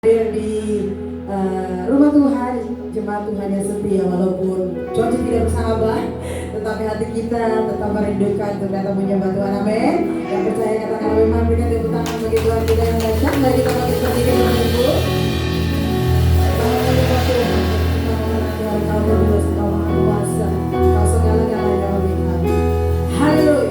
Hadir di rumah Tuhan, jemaat Tuhan yang setia walaupun cuaca tidak bersahabat, tetapi hati kita tetap merindukan untuk datang menyembah Tuhan. Amin. Yang percaya katakan amin. Berikan tepuk tangan bagi Tuhan kita yang dahsyat. Mari kita bangkit berdiri dengan teguh. Menyembah Tuhan. Tuhan Kau berdosa, Kau Maha Kuasa, Kau segala-galanya bagi kami. Haleluya.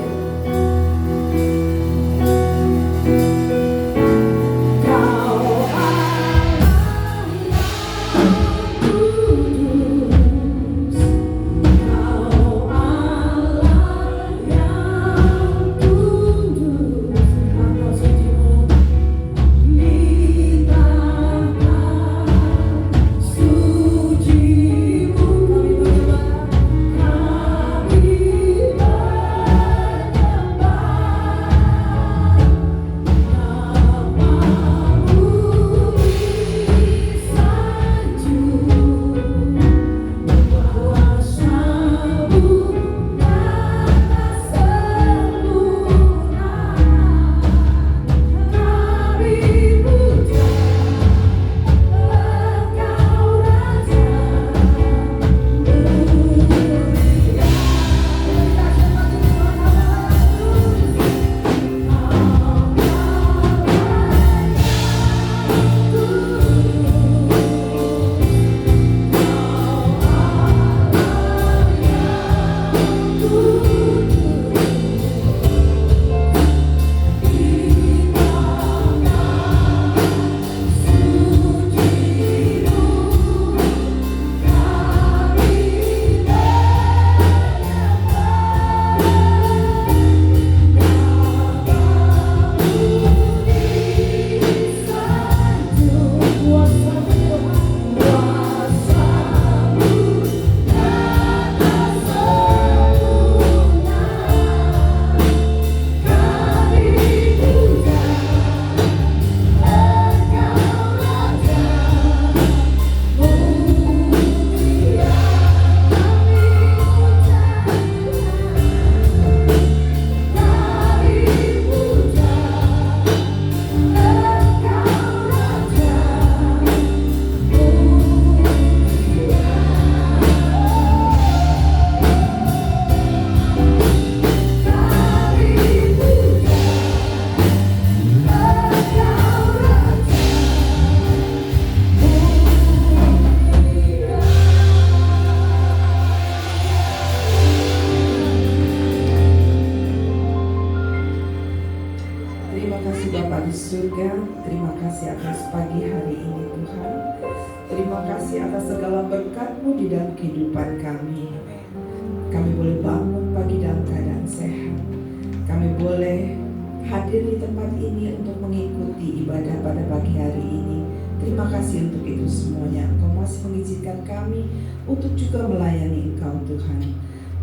Untuk juga melayani Engkau Tuhan.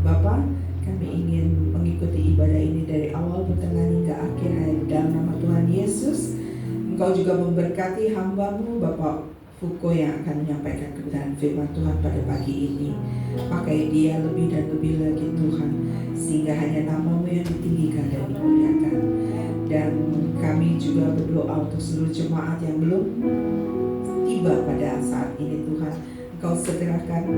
Bapa, kami ingin mengikuti ibadah ini dari awal, pertengahan hingga akhir dalam nama Tuhan Yesus. Engkau juga memberkati hamba-Mu Bapak Fuko yang akan menyampaikan kebenaran firman Tuhan pada pagi ini. Pakai dia lebih dan lebih lagi Tuhan, sehingga hanya nama-Mu yang ditinggikan dan dimuliakan. Dan kami juga berdoa untuk seluruh jemaat yang belum tiba pada saat ini Tuhan. Kau segerakan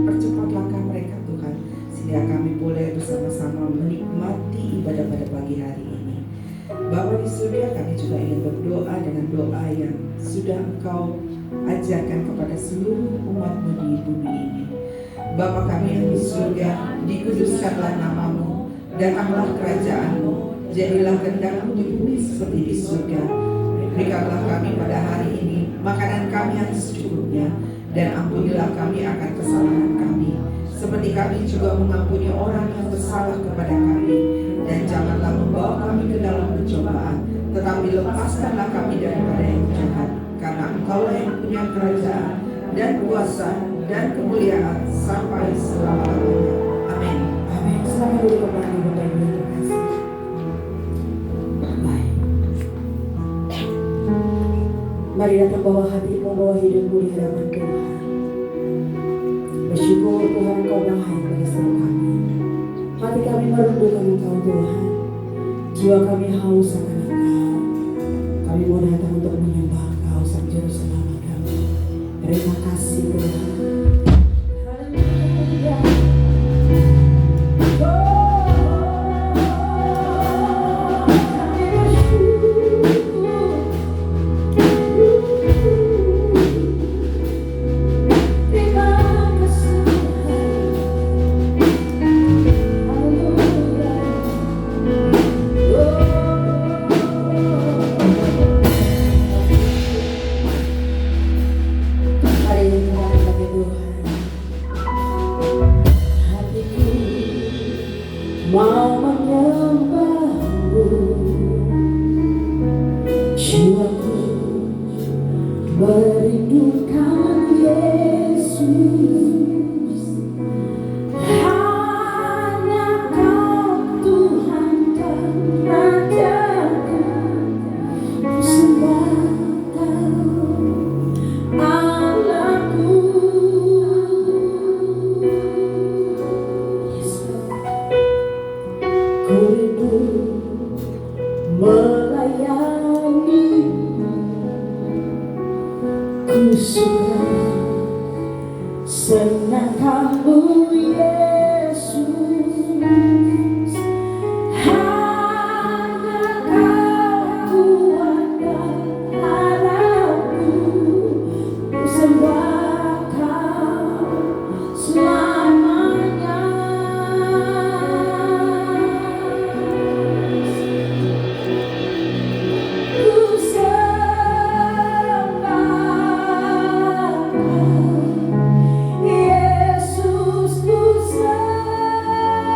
percepat langkah mereka Tuhan, sehingga kami boleh bersama-sama menikmati ibadah pada pagi hari ini. Bapa di surga, kami juga ingin berdoa dengan doa yang sudah Engkau ajarkan kepada seluruh umat-Mu di bumi ini. Bapa kami yang di surga, dikuduskanlah nama-Mu, datanglah kerajaan-Mu, jadilah kehendak-Mu di bumi seperti di surga. Berikanlah kami pada hari ini makanan kami yang secukupnya, dan ampunilah kami akan kesalahan kami, seperti kami juga mengampuni orang yang bersalah kepada kami. Dan janganlah membawa kami ke dalam pencobaan, tetapi lepaskanlah kami daripada yang jahat. Karena Engkaulah yang punya kerajaan dan kuasa dan kemuliaan sampai selama-lamanya. Amin. Amin. Selamat duduk kembali Bapak Ibu yang terkasih. Baik. Mari datang bawa hati, membawa hidupmu di hadapan Tuhan. Bersyukur Tuhan Engkau baik bagi seluruh kami. Hati kami merindukan Engkau Tuhan. Jiwa kami haus akan Engkau. Kami mau datang untuk menyembah Engkau Sang Juru Selamat. Terima kasih Tuhan. Haleluya. Mau menyembahmu, jiwaku merindukan Yesus. Hanya Kau Tuhan dan Rajaku, ku sembah Kau Allahku. Ku rindu melayani, ku suka senang Kamu Yesus. Hanya Kau kuat dan harapku, ku sembah Kau selamanya. Yesus ku sembah.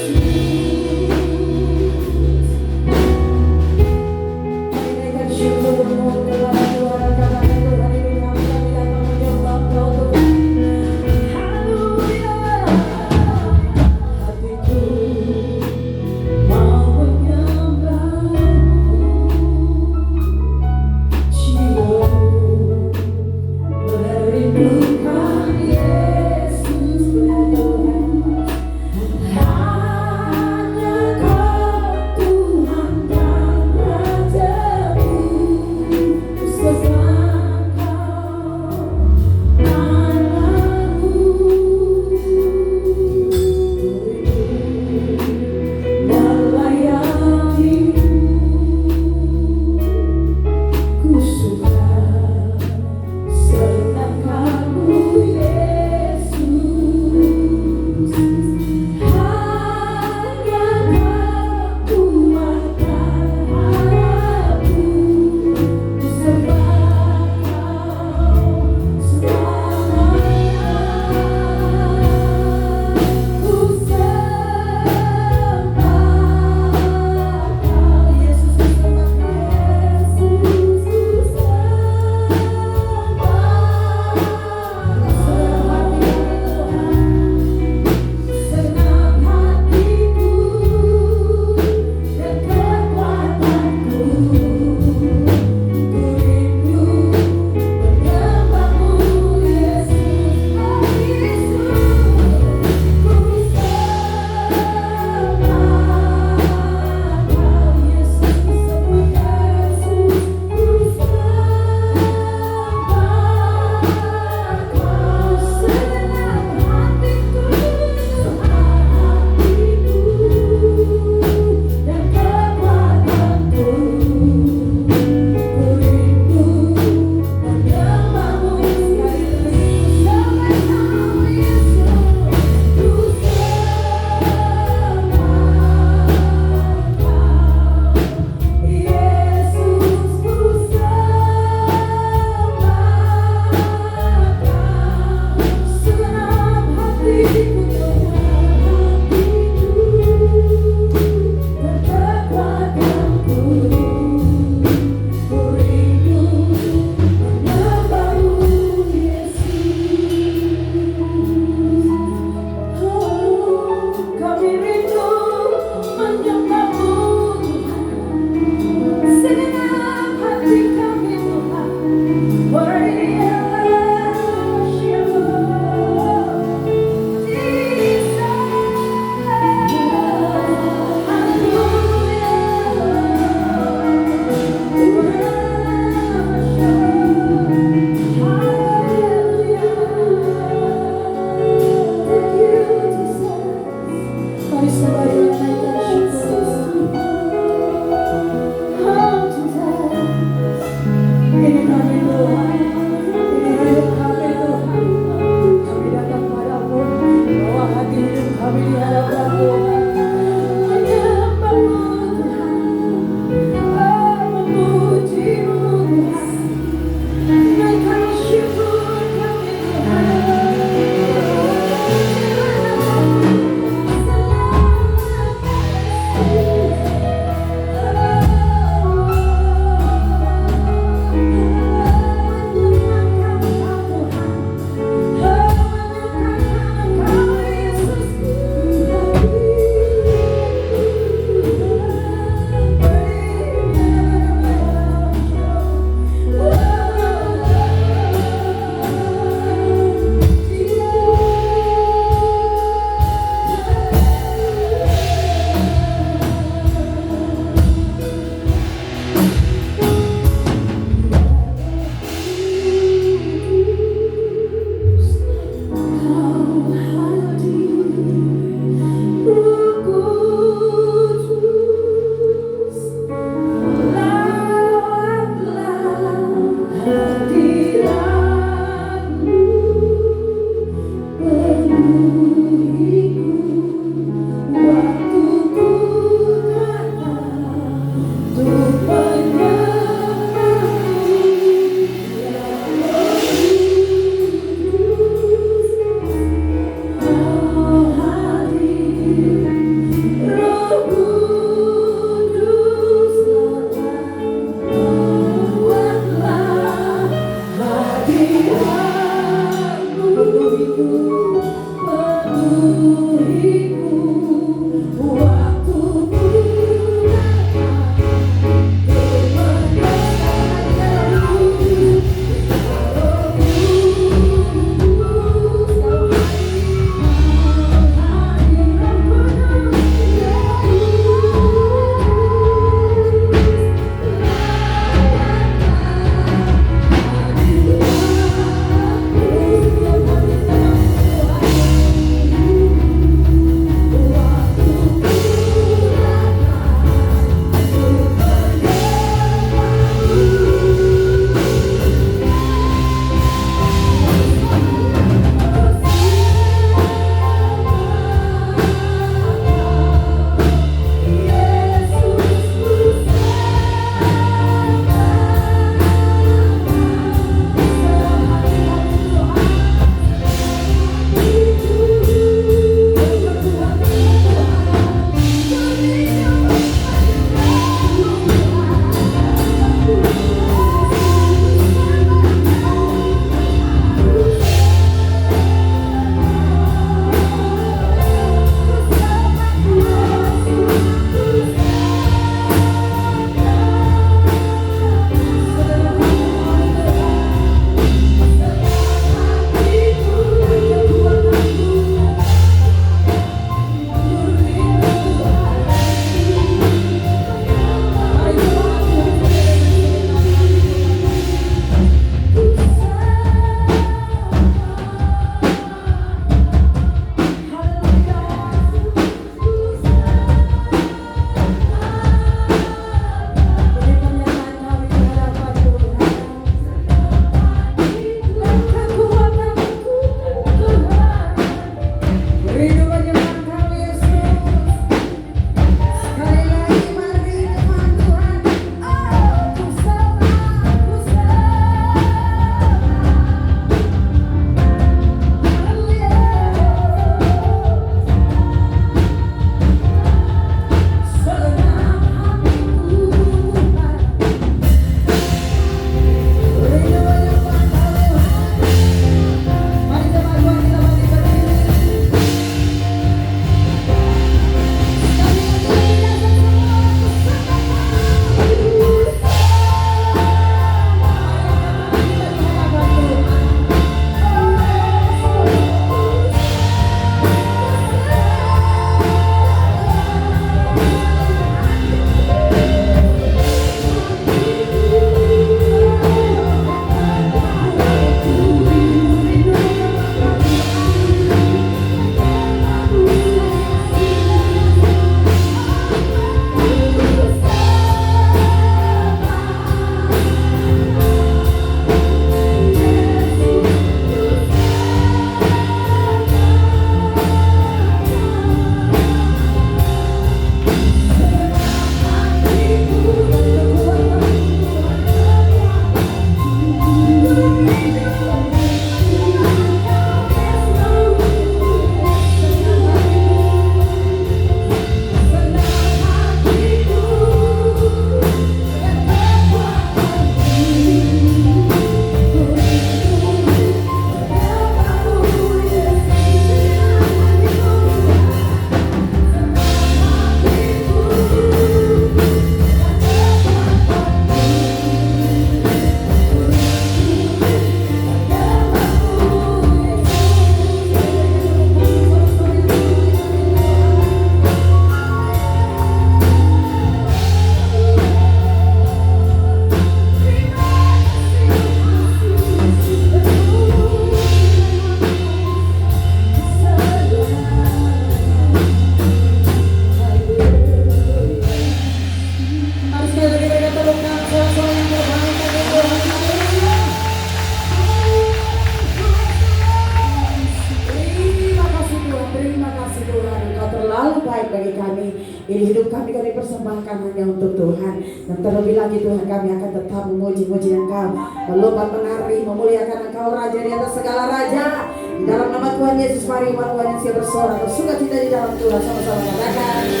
persembahkan hanya untuk Tuhan. Dan terlebih lagi Tuhan, kami akan tetap memuji-muji Engkau, melompat menari, memuliakan Engkau Raja di atas segala raja. Di dalam nama Tuhan Yesus, mari umat Tuhan yang siap bersorak bersuka cita di dalam Tuhan, sama-sama katakan amin.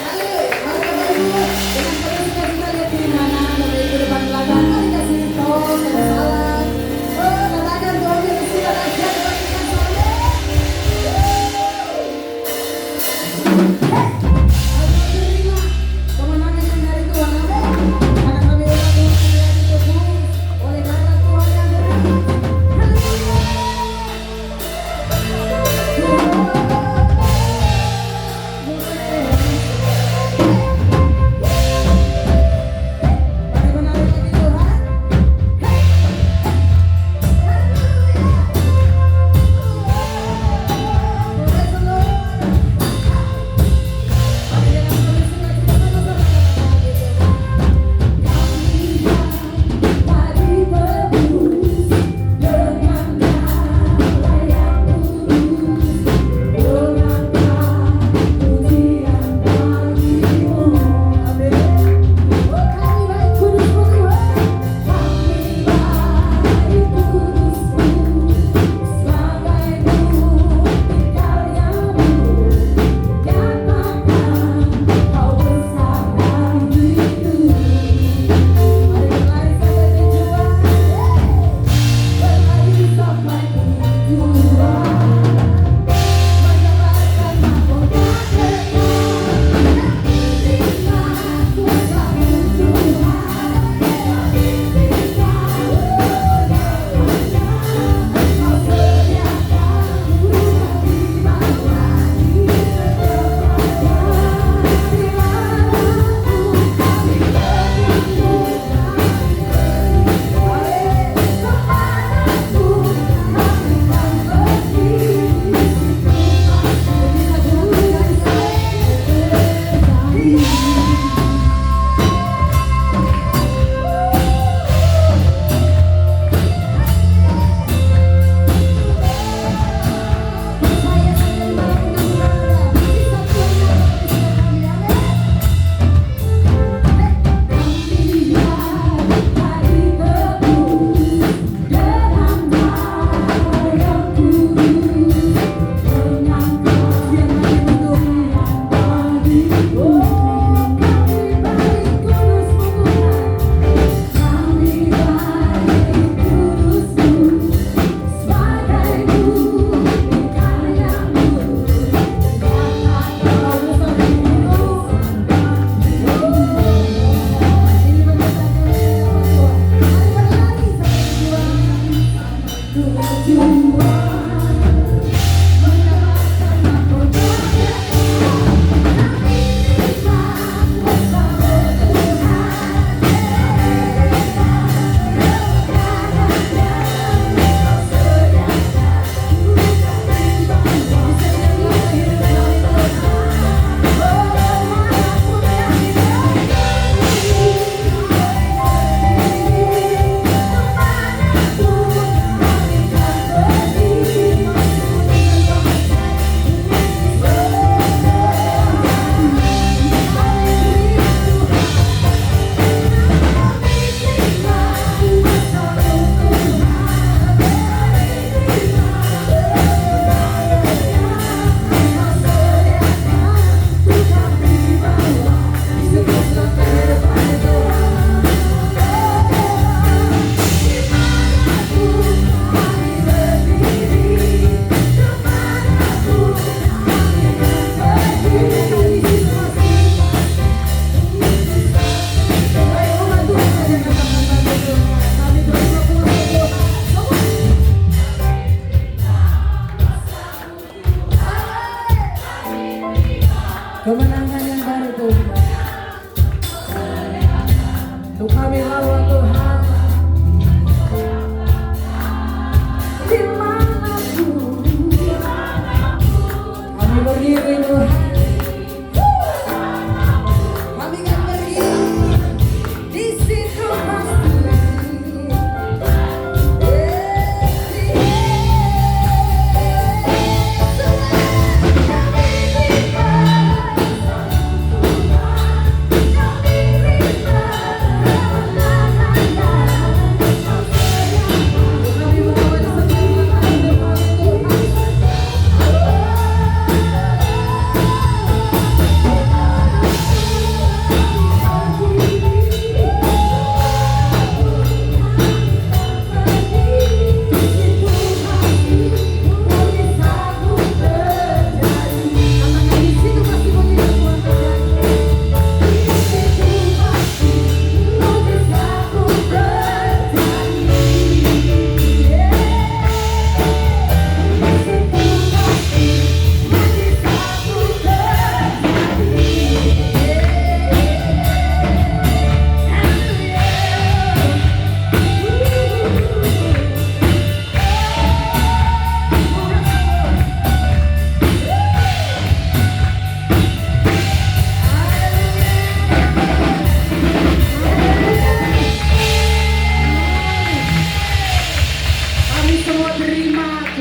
Haleluya. Mari Bapak Ibu dengan penuh sukacita lihat kiri kanan, Bapak Ibu depan belakang, mari kasih tos, kasih salam. Oh, katakan Tuhan Yesus sudah dahsyat, Tuhan Yesus soleh. Terima kemenangan yang dari Tuhan, amin. Akan kami ulangi yang ditebus oleh darah Tuhan yang beri. Haleluya.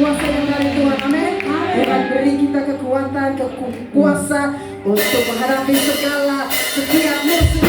kuasa yang dari Tuhan. Amin. Tuhan beri kita kekuatan, kuasa untuk menghadapi setiap musuh.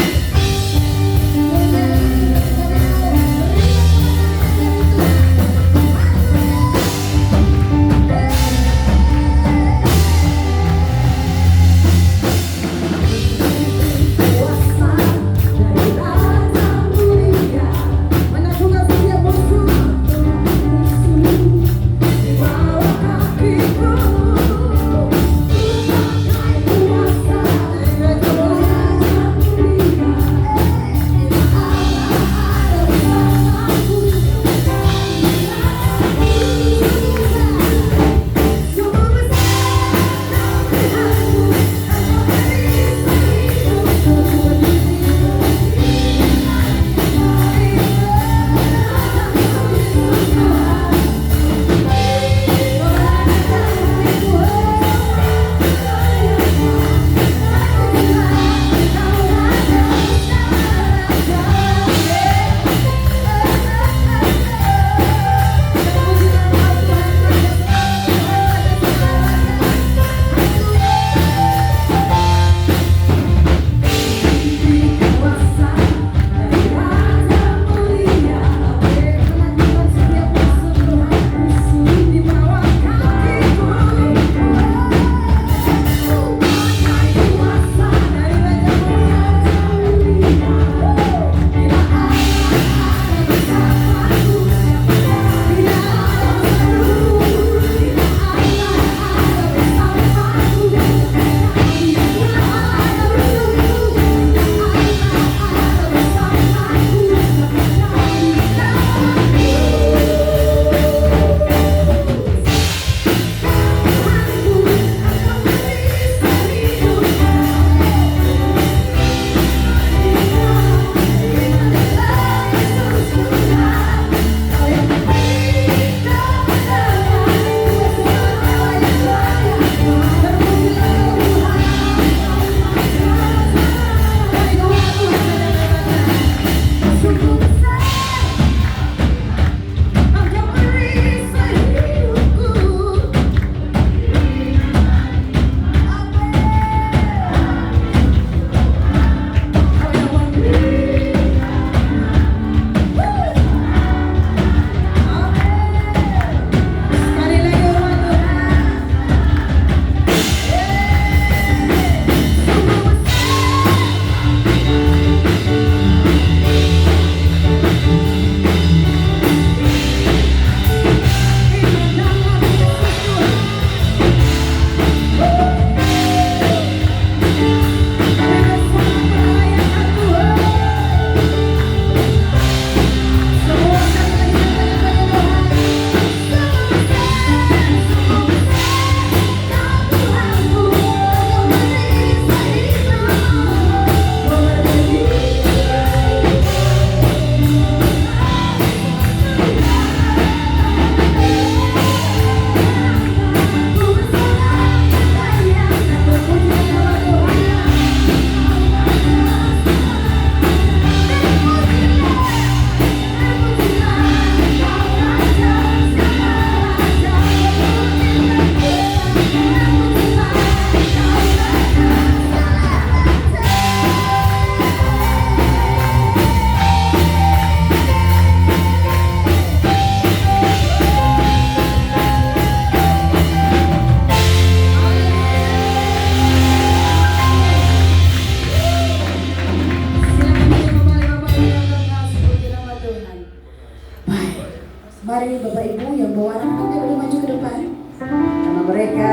Mari Bapak Ibu yang bawa anak-anaknya boleh maju ke depan. Karena mereka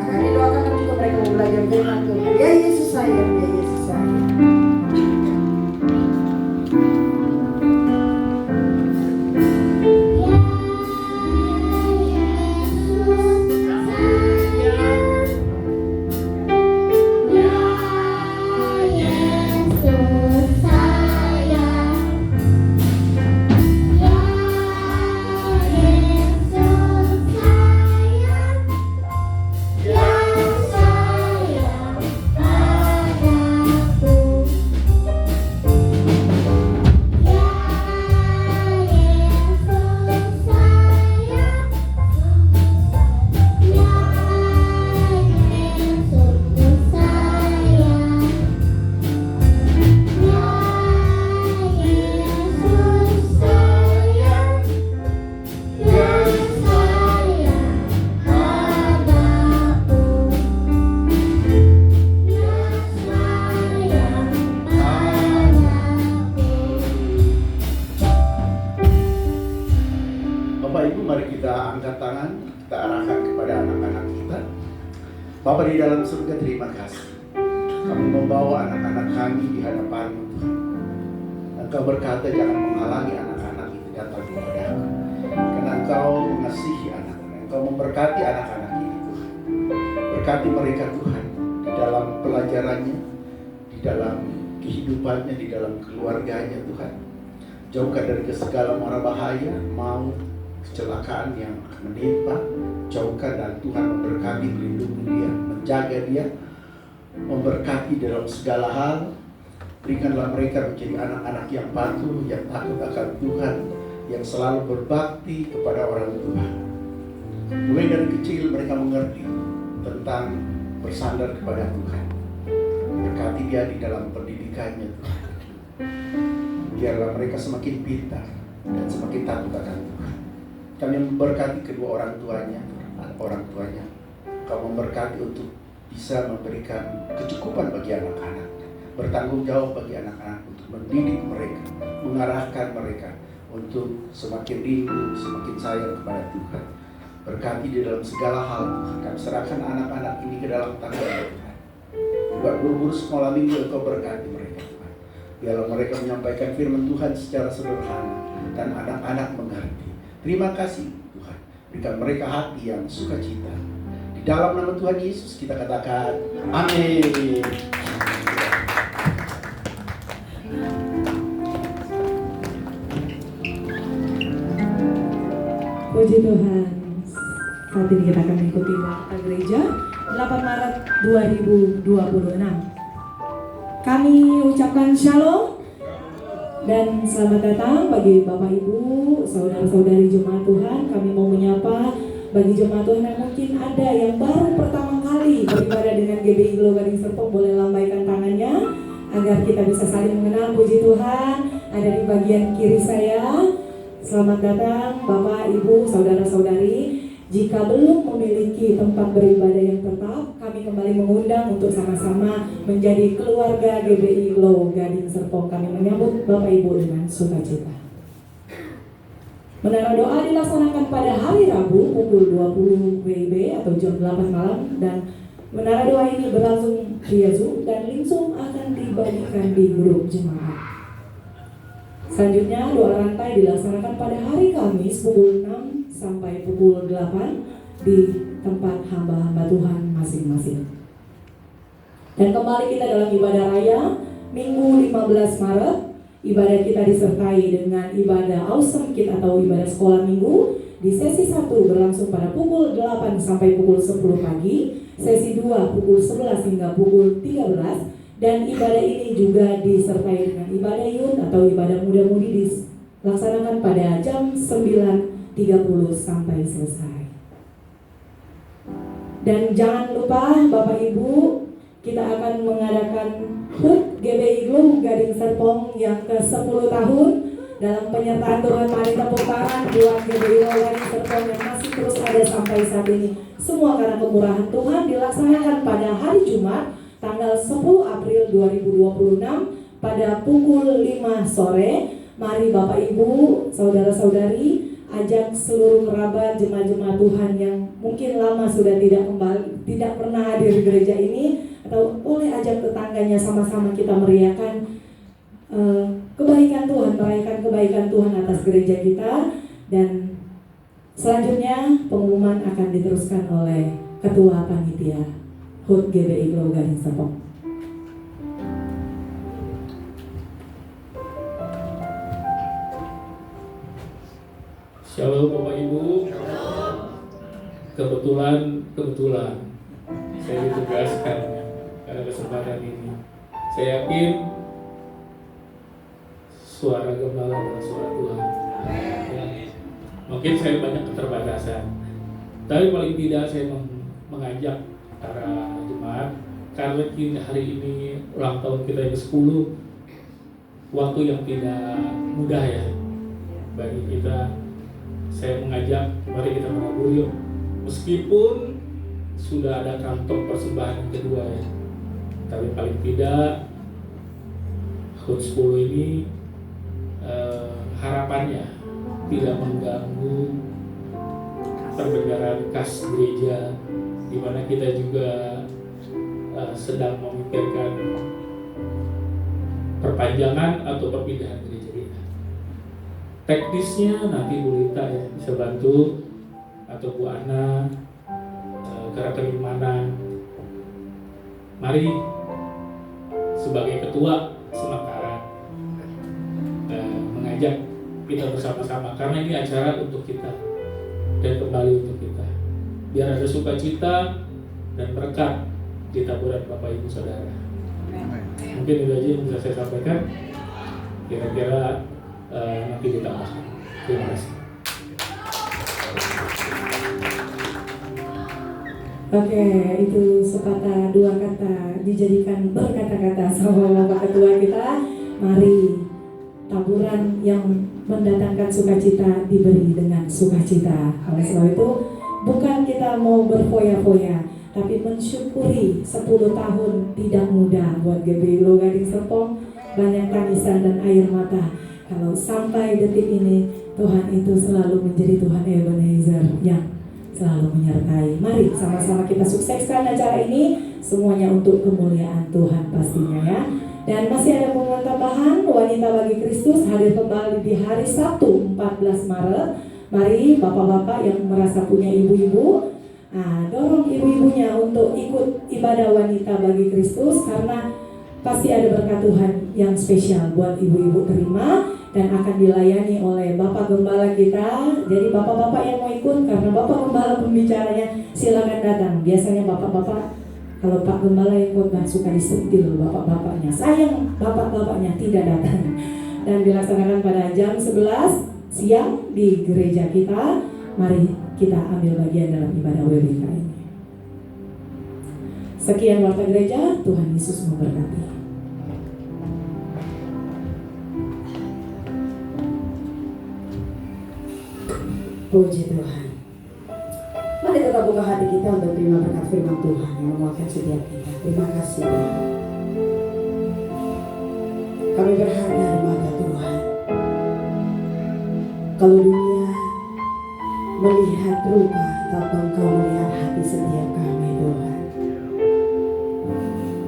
akan didoakan dan juga mereka mau belajar firman Tuhan. Ya Yesus sayang, ya Yesus sayang. Aku Bapak Ibu, mari kita angkat tangan, kita arahkan kepada anak-anak kita. Bapa di dalam surga, terima kasih. Kami membawa anak-anak kami di hadapan-Mu, Tuhan. Engkau berkata jangan menghalangi anak-anak itu datang kepada-Mu, karena Engkau mengasihi anak-anak. Engkau memberkati anak-anak ini, Tuhan. Berkati mereka, Tuhan, di dalam pelajarannya, di dalam kehidupannya, di dalam keluarganya, Tuhan. Jauhkan dari segala mara bahaya, maut, kecelakaan yang akan menimpa. Jauhkan, dan Tuhan memberkati, melindungi dia, menjaga dia, memberkati dalam segala hal. Berikanlah mereka menjadi anak-anak yang patuh, yang takut akan Tuhan, yang selalu berbakti kepada orang tua. Mulai dari kecil mereka mengerti tentang bersandar kepada Tuhan. Berkati dia di dalam pendidikannya, Tuhan. Biarlah mereka semakin pintar dan semakin takut akan Tuhan. Kami memberkati kedua orang tuanya. Kau memberkati untuk bisa memberikan kecukupan bagi anak-anak, bertanggung jawab bagi anak-anak untuk mendidik mereka, mengarahkan mereka untuk semakin rindu, semakin sayang kepada Tuhan. Berkati di dalam segala hal, Tuhan. Kami serahkan anak-anak ini ke dalam tangan Tuhan. Juga guru-guru sekolah minggu, Engkau berkati mereka, Tuhan. Biarlah mereka menyampaikan firman Tuhan secara sederhana dan anak-anak mengerti. Terima kasih, Tuhan. Berikan mereka hati yang sukacita. Di dalam nama Tuhan Yesus kita katakan amin. Puji Tuhan. Saat ini kita akan mengikuti Warta Gereja 8 Maret 2026. Kami ucapkan shalom dan selamat datang bagi Bapak Ibu, saudara-saudari jemaat Tuhan. Kami mau menyapa bagi jemaat Tuhan yang mungkin ada yang baru pertama kali beribadah dengan GBI Glow Gading Serpong, boleh lambaikan tangannya agar kita bisa saling mengenal. Puji Tuhan. Ada di bagian kiri saya. Selamat datang Bapak, Ibu, saudara-saudari. Jika belum memiliki tempat beribadah yang tetap, kami kembali mengundang untuk sama-sama menjadi keluarga GBI Glow Gading Serpong. Kami menyambut Bapak Ibu dengan sukacita. Menara doa dilaksanakan pada hari Rabu pukul 20 WIB atau jam 8 malam, dan menara doa ini berlangsung via Zoom dan link Zoom akan dibagikan di grup jemaat. Selanjutnya doa rantai dilaksanakan pada hari Kamis pukul 6 sampai pukul 8 di tempat hamba-hamba Tuhan masing-masing. Dan kembali kita dalam ibadah raya Minggu 15 Maret. Ibadah kita disertai dengan ibadah Awesome Kid atau ibadah sekolah minggu. Di sesi 1 berlangsung pada pukul 8 sampai pukul 10 pagi. Sesi 2 pukul 11 hingga pukul 13. Dan ibadah ini juga disertai dengan ibadah youth atau ibadah muda-mudi dilaksanakan pada jam 9.30 sampai selesai. Dan jangan lupa Bapak Ibu, kita akan mengadakan HUT GBI Glow Gading Serpong yang ke-10 tahun. Dalam penyertaan Tuhan, mari tepuk tangan buat GBI Glow Gading Serpong yang masih terus ada sampai saat ini. Semua karena kemurahan Tuhan. Dilaksanakan pada hari Jumat tanggal 10 April 2026 pada pukul 5 sore. Mari Bapak Ibu, saudara-saudari, ajak seluruh kerabat jemaat-jemaat Tuhan yang mungkin lama sudah tidak pernah hadir di gereja ini, atau boleh ajak tetangganya, sama-sama kita meriahkan kebaikan Tuhan, merayakan kebaikan Tuhan atas gereja kita. Dan selanjutnya pengumuman akan diteruskan oleh Ketua Panitia HUT GBI Glow Gading Serpong. Shalom Bapak Ibu. Kebetulan saya ditugaskan pada kesempatan ini. Saya yakin suara gembala adalah suara Tuhan. Ya, mungkin saya banyak keterbatasan, tapi paling tidak saya mengajak para jemaat, karena hari ini ulang tahun kita yang ke-10, waktu yang tidak mudah ya bagi kita. Saya mengajak, mari kita menabur yuk. Meskipun sudah ada kantong persembahan yang kedua ya, tapi paling tidak HUT 10 ini harapannya tidak mengganggu perbendaharaan kas gereja, di mana kita juga sedang memikirkan perpanjangan atau perpindahan gereja kita. Teknisnya nanti Bu Lita ya bisa bantu, atau Bu Ana, karena keimanan. Mari sebagai ketua sementara mengajak kita bersama-sama, karena ini acara untuk kita dan kembali untuk kita, biar ada sukacita dan berkat di taburan Bapak Ibu Saudara. Mungkin itu aja yang bisa saya sampaikan. Kira-kira nanti ditambahkan. Terima kasih. Oke, itu sepatah dua kata dijadikan berkata-kata sama Bapak Ketua kita. Mari taburan yang mendatangkan sukacita diberi dengan sukacita. Oleh sebab itu, bukan kita mau berfoya-foya, tapi mensyukuri 10 tahun tidak mudah buat GBI Gading Serpong. Banyak tangisan dan air mata. Kalau sampai detik ini, Tuhan itu selalu menjadi Tuhan Ebenezer yang selalu menyertai. Mari sama-sama kita sukseskan acara ini, semuanya untuk kemuliaan Tuhan pastinya ya. Dan masih ada pengumuman tambahan, Wanita Bagi Kristus hadir kembali di hari Sabtu 14 Maret. Mari bapak-bapak yang merasa punya ibu-ibu, dorong ibu-ibunya untuk ikut ibadah Wanita Bagi Kristus, karena pasti ada berkat Tuhan yang spesial buat ibu-ibu terima dan akan dilayani oleh Bapak Gembala kita. Jadi bapak-bapak yang mau ikut, karena Bapak Gembala pembicaranya, silakan datang. Biasanya bapak-bapak, kalau Pak Gembala yang khotbah suka disentil bapak-bapaknya. Sayang bapak-bapaknya tidak datang. Dan dilaksanakan pada jam 11 siang di gereja kita. Mari kita ambil bagian dalam ibadah WBK ini. Sekian warta gereja, Tuhan Yesus memberkati. Puji Tuhan. Mari kita buka hati kita untuk terima berkat firman Tuhan yang memuatkan setiap kita. Terima kasih Tuhan. Kami berharga di mata Tuhan. Kalau dunia melihat rupa, tapi Engkau melihat hati setiap kami Tuhan.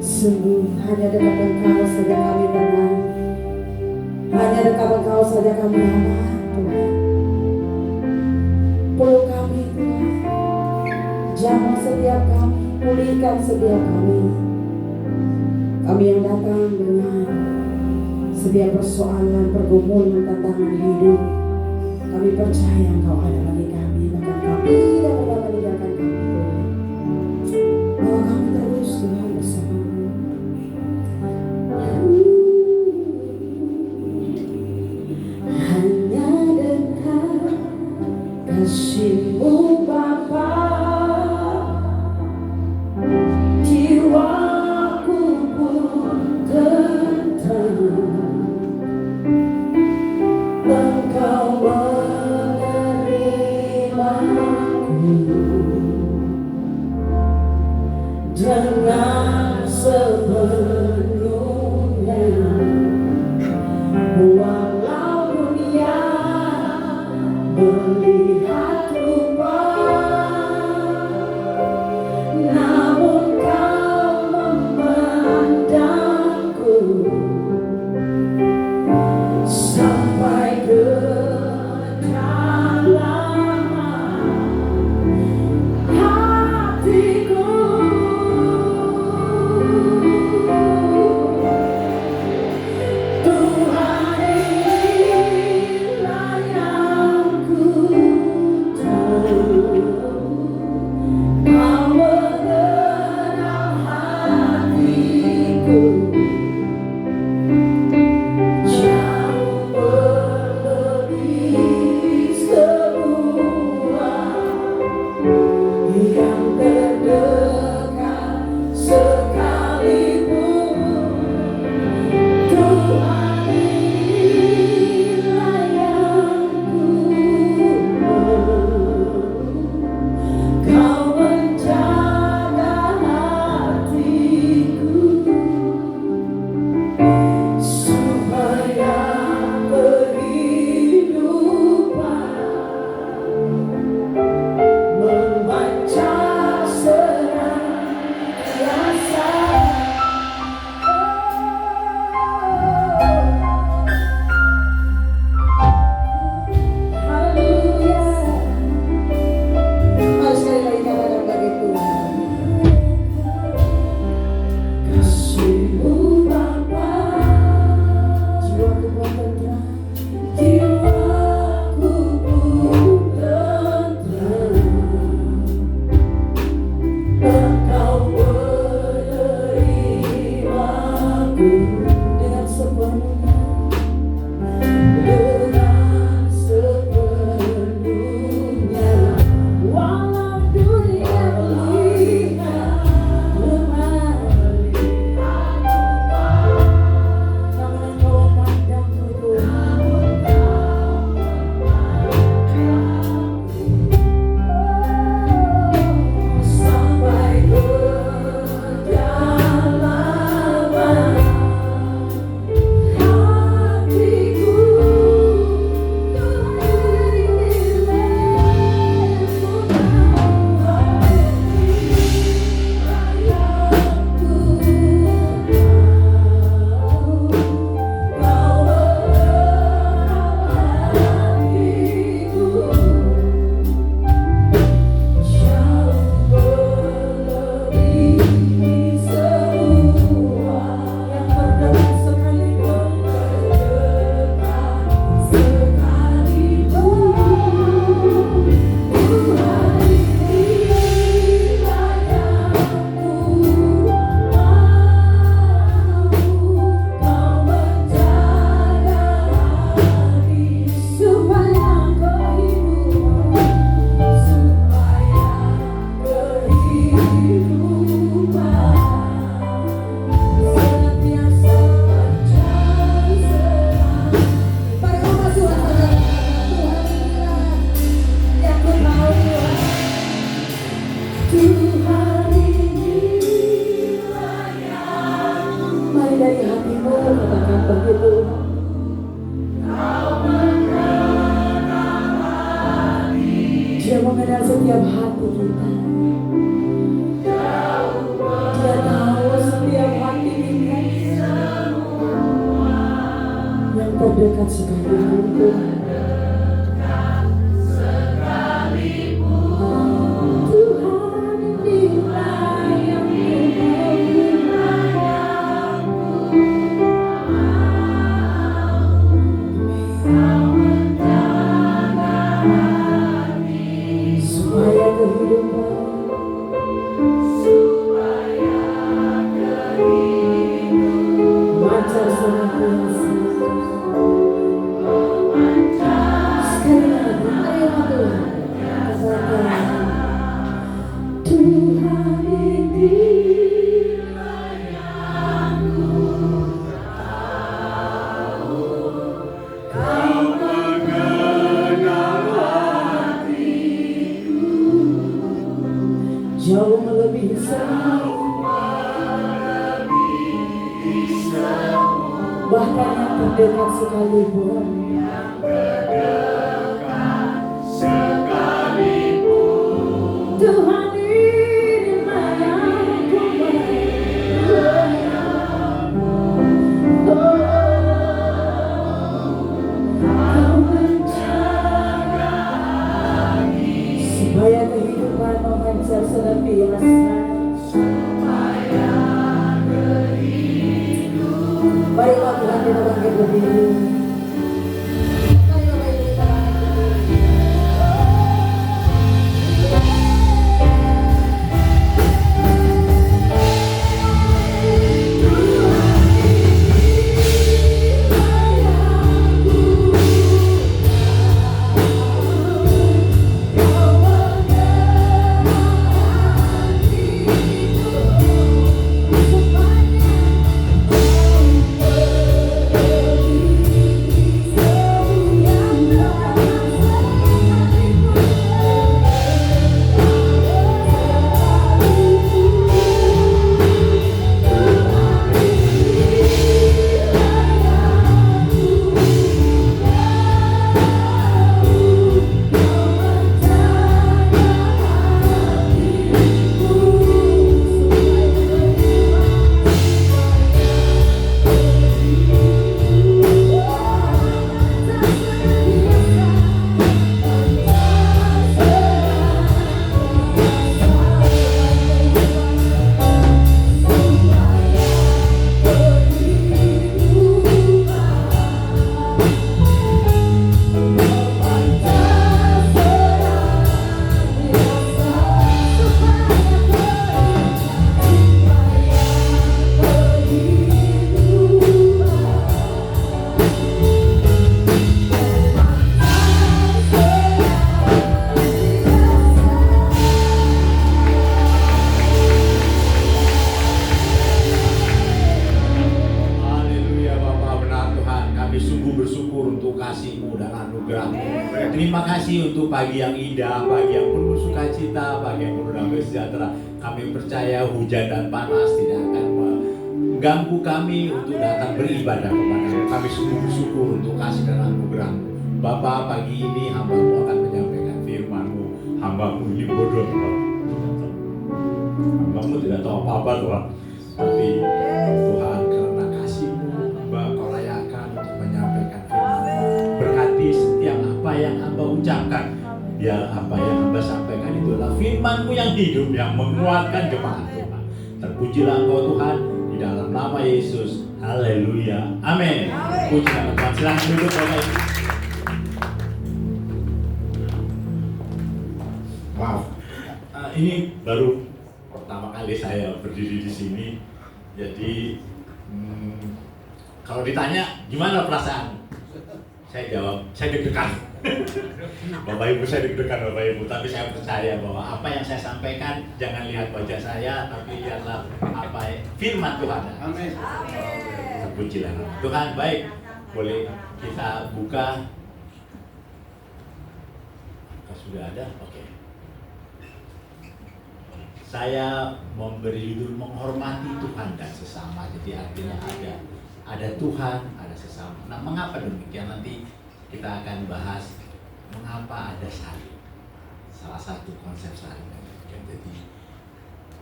Sungguh hanya dekat Engkau saja kami tenang. Hanya dekat Engkau saja kami aman Tuhan. Peluk kami Tuhan, jamah setiap kami, pulihkan setiap kami. Kami yang datang dengan setiap persoalan, pergumulan, tantangan hidup, kami percaya Engkau ada bagi kami, maka Engkau tidak pernah meninggalkan kami Tuhan. Bawa kami terus Tuhan bersama-Mu. Hanya dekat kasih-Mu Bapa, jiwaku pun tenang. Engkau menerimaku dengan sepenuhnya, walau dunia melihat rupa, namun Kau memandangku sampai ke kedalaman hatiku. Tuhan inilah yang ku mengenal setiap hati kita. Dia tahu setiap hati kita yang terdekat sekalipun. Jauh melebihi bahkan yang terdekat sekalipun. Tuhan ini menyambut Kau menjaga supaya kehidupan memancar senantiasa. Baiklah Tuhan, kita bangkit berdiri. Terima kasih untuk pagi yang indah, pagi yang penuh sukacita, pagi yang penuh damai sejahtera. Kami percaya hujan dan panas tidak akan mengganggu kami untuk datang beribadah kepada-Mu. Kami sungguh bersyukur untuk kasih dan anugerah-Mu. Bapa, pagi ini hamba-Mu akan menyampaikan firman-Mu. Hamba-Mu ini bodoh, Tuhan. Hamba-Mu tidak tahu apa-apa, Tuhan. Tapi Tuhan, karena kasih-Mu, hamba Kau layakan untuk menyampaikan firman-Mu. Berkati setiap apa yang hamba ucapkan, biar apa yang hamba sampaikan itu adalah firman-Mu yang hidup, yang menguatkan jemaat Tuhan. Terpujilah Engkau Tuhan, di dalam nama Yesus. Haleluya. Amin. Puji nama Tuhan. Silakan duduk Bapak Ibu. Wow. Ini baru pertama kali saya berdiri di sini. Jadi kalau ditanya gimana perasaan, saya jawab, saya deg-degan. Bapak Ibu, saya deg-degan Bapak Ibu, tapi saya percaya bahwa apa yang saya sampaikan jangan lihat wajah saya, tapi lihatlah apa firman Tuhan. Amin. Terpujilah Tuhan. Baik, boleh kita buka. Sudah ada, oke. Saya memberi judul menghormati Tuhan dan sesama. Jadi artinya ada Tuhan, ada sesama. Nah, mengapa demikian? Nanti kita akan bahas mengapa ada saling. salah satu konsep sehari-hari. Jadi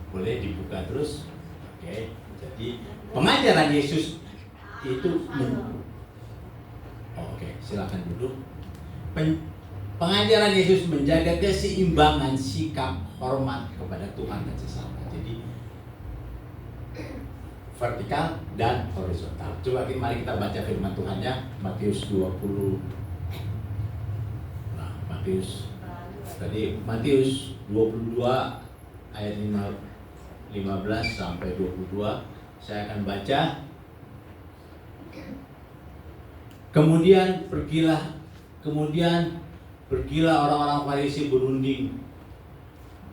boleh dibuka terus. Oke. Jadi pengajaran Yesus itu oke, silakan duduk. Pengajaran Yesus menjaga keseimbangan sikap hormat kepada Tuhan dan sesama. Jadi vertikal dan horizontal. Coba mari kita baca firman Tuhannya, Matius 20. Nah, Matius 22 ayat 15 sampai 22. Saya akan baca. Kemudian pergilah orang-orang Farisi berunding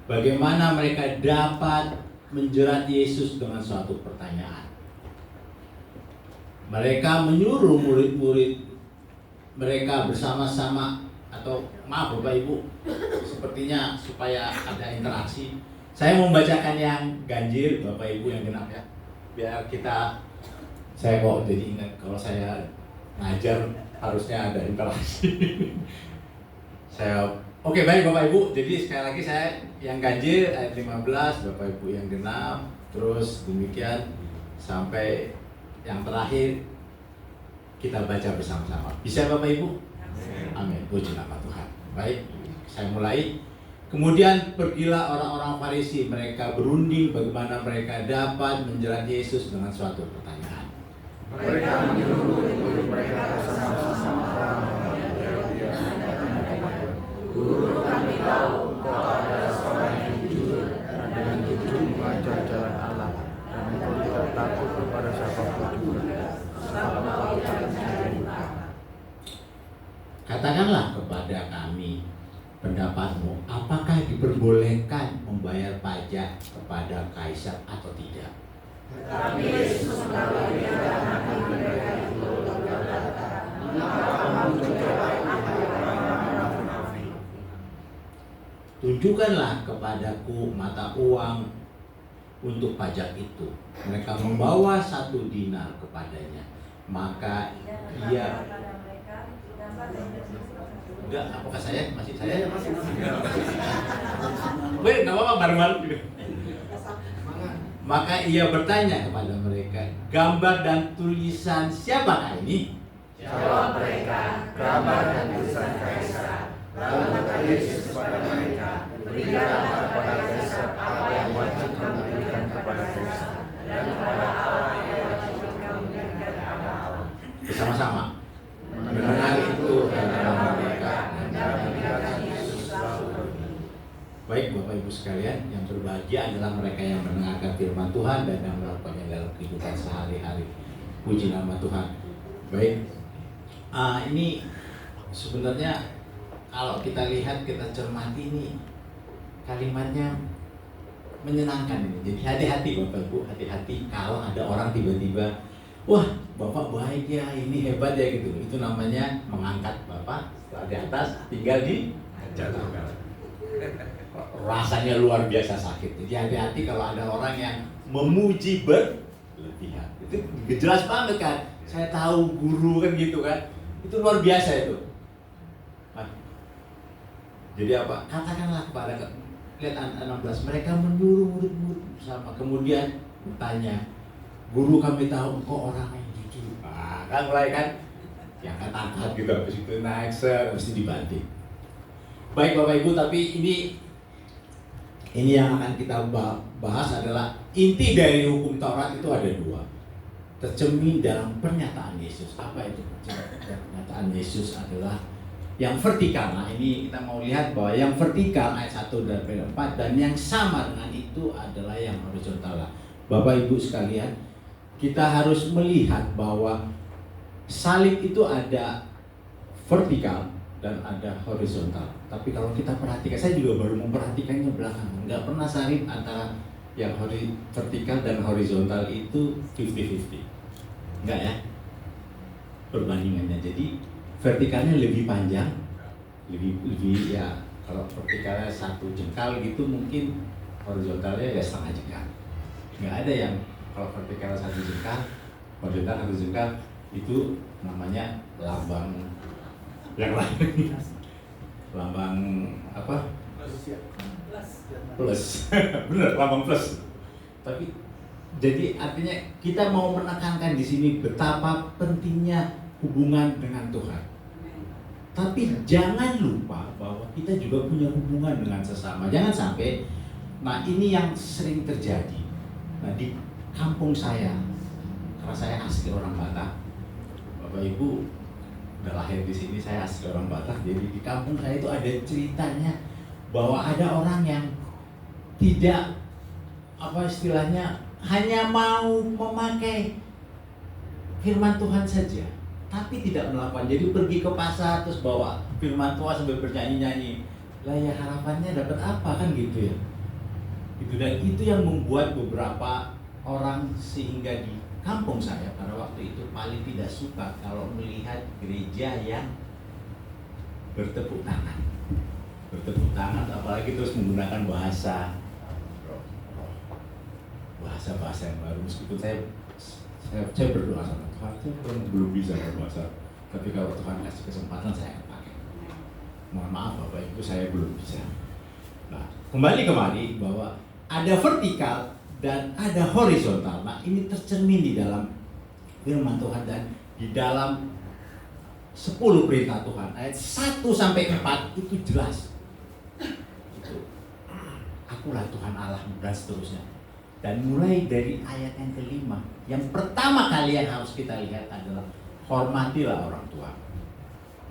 bagaimana mereka dapat menjerat Yesus dengan suatu pertanyaan. Mereka menyuruh murid-murid mereka bersama-sama, atau maaf Bapak Ibu, sepertinya supaya ada interaksi. Saya membacakan yang ganjil, Bapak Ibu yang genap ya. Biar saya kok jadi ingat kalau saya ngajar harusnya ada interaksi. Oke, baik Bapak Ibu. Jadi sekali lagi saya yang ganjil ayat 15, Bapak Ibu yang genap, terus demikian sampai yang terakhir kita baca bersama-sama. Bisa Bapak Ibu? Amin. Puji nama Tuhan. Baik, saya mulai. Kemudian pergilah orang-orang Farisi, mereka berunding bagaimana mereka dapat menjerat Yesus dengan suatu pertanyaan. Mereka menyuruh mereka bersama-sama. Guru, kami tahu engkau adalah seorang yang jujur dan dengan jujur mengajar jalan Allah, dan engkau tidak takut kepada siapapun juga. Katakanlah kepada kami pendapatmu, apakah diperbolehkan membayar pajak kepada kaisar atau tidak? Tetapi Yesus menjawab mereka itu berkata, mengapa kamu mencoba apa yang tunjukkanlah kepadaku mata uang untuk pajak itu. Mereka membawa 1 dinar kepadanya. Maka ia enggak, apakah saya? Masih saya? Wait, nggak apa-apa, bareng-bareng juga. Maka ia bertanya kepada mereka, gambar dan tulisan siapakah ini? Jawab mereka, gambar dan tulisan Kaisar. Lalu kata Yesus kepada mereka, berikanlah kepada Kaisar apa yang wajib kamu berikan kepada Kaisar, dan kepada Allah yang wajib kamu berikan kepada Allah. Bersama-sama. Mendengar itu kata mereka, dan meninggalkan Yesus lalu pergi. Baik Bapak Ibu sekalian, yang berbahagia adalah mereka yang mendengarkan firman Tuhan dan yang melakukannya dalam kehidupan sehari-hari. Puji nama Tuhan. Baik, ini sebenarnya kalau kita lihat, kita cermati ini kalimatnya menyenangkan ini. Jadi hati-hati Bapak Ibu, hati-hati kalau ada orang tiba-tiba, wah Bapak baik ya, ini hebat ya gitu. Itu namanya mengangkat Bapak setelah di atas, tinggal di jatuhkan. Rasanya luar biasa sakit. Jadi hati-hati kalau ada orang yang memuji berlebihan. Itu jelas banget kan. Saya tahu guru kan gitu kan. Itu luar biasa itu. Jadi apa? Katakanlah kepada, lihat ayat 16, mereka menyuruh murid-murid bersama. Kemudian bertanya, guru kami tahu engkau orang yang jujur. Kan mulai kan yang angkat gitu, habis itu naik mesti dibanting. Baik Bapak Ibu, tapi ini yang akan kita bahas adalah inti dari hukum Taurat itu ada 2. Tercermin dalam pernyataan Yesus. Apa itu? Pernyataan Yesus adalah yang vertikal. Nah ini kita mau lihat bahwa yang vertikal ayat 1 dan 4, dan yang sama dengan itu adalah yang horizontal. Bapak Ibu sekalian, kita harus melihat bahwa salib itu ada vertikal dan ada horizontal. Tapi kalau kita perhatikan, saya juga baru memperhatikannya belakangan, nggak pernah salib antara yang vertikal dan horizontal itu 50-50. Enggak ya perbandingannya. Jadi vertikalnya lebih panjang, lebih ya, kalau vertikalnya 1 jengkal gitu, mungkin horizontalnya ya setengah jengkal. Nggak ada yang kalau vertikal 1 jengkal, horizontal 1 jengkal, itu namanya lambang yang lain. Lambang apa? ya. Plus. Bener, lambang plus. Tapi jadi artinya kita mau menekankan di sini betapa pentingnya hubungan dengan Tuhan. Tapi jangan lupa bahwa kita juga punya hubungan dengan sesama. Jangan sampai, nah ini yang sering terjadi. Nah di kampung saya, karena saya asli orang Batak, Bapak Ibu udah lahir di sini, saya asli orang Batak. Jadi di kampung saya itu ada ceritanya bahwa ada orang yang tidak, apa istilahnya, hanya mau memakai firman Tuhan saja, tapi tidak melakukan. Jadi pergi ke pasar terus bawa firman Tuhan sambil bernyanyi-nyanyi. Lah ya harapannya dapat apa kan gitu ya. Itu dan itu yang membuat beberapa orang sehingga di kampung saya pada waktu itu paling tidak suka kalau melihat gereja yang bertepuk tangan. Bertepuk tangan apalagi terus menggunakan bahasa yang baru. Meskipun saya berdoa sama Tuhan, saya belum bisa berbahasa, tapi kalau Tuhan kasih kesempatan saya akan pakai. Mohon maaf Bapak Ibu, saya belum bisa. Nah, kembali kemari bahwa ada vertikal dan ada horizontal. Nah, ini tercermin di dalam firman Tuhan dan di dalam 10 perintah Tuhan ayat 1 sampai 4 itu jelas. Itu. Akulah Tuhan Allahmu dan seterusnya. Dan mulai dari ayat yang kelima, yang pertama kali yang harus kita lihat adalah hormatilah orang tua.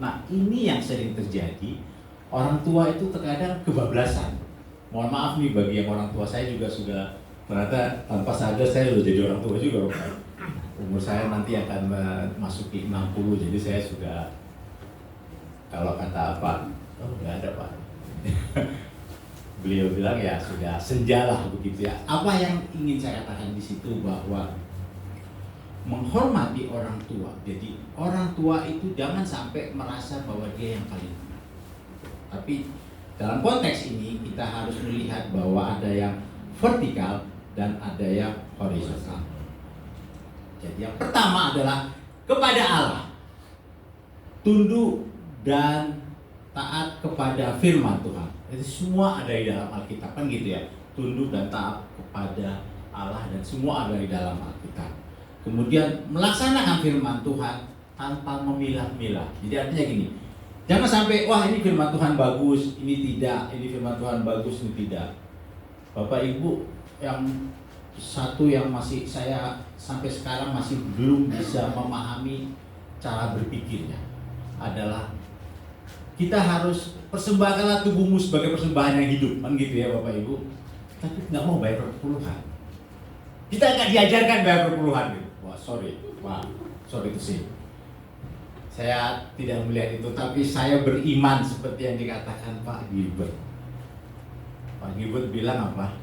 Nah ini yang sering terjadi, orang tua itu terkadang kebablasan. Mohon maaf nih bagi yang orang tua, saya juga sudah ternyata tanpa sadar saya sudah jadi orang tua juga. Umur saya nanti akan masuki 60, jadi saya sudah, kalau kata apa, oh nggak ada Pak. Beliau bilang ya sudah senjalah begitu ya. Apa yang ingin saya katakan di situ bahwa menghormati orang tua. Jadi orang tua itu jangan sampai merasa bahwa dia yang paling benar. Tapi dalam konteks ini kita harus melihat bahwa ada yang vertikal dan ada yang horizontal. Jadi yang pertama adalah kepada Allah. Tunduk dan taat kepada firman Tuhan. Itu semua ada di dalam Alkitab kan gitu ya. Tunduk dan taat kepada Allah dan semua ada di dalam Alkitab. Kemudian melaksanakan firman Tuhan tanpa memilah-milah. Jadi artinya gini, jangan sampai wah ini firman Tuhan bagus, ini tidak, ini firman Tuhan bagus, ini tidak. Bapak Ibu yang satu yang masih saya sampai sekarang masih belum bisa memahami cara berpikirnya adalah kita harus persembahkanlah tubuhmu sebagai persembahan yang hidup, kan gitu ya Bapak Ibu. Tapi nggak mau bayar perpuluhan. Kita nggak diajarkan bayar perpuluhan gitu. Wah sorry itu sih. Saya tidak melihat itu, tapi saya beriman seperti yang dikatakan Pak Gilbert. Pak Gilbert bilang apa?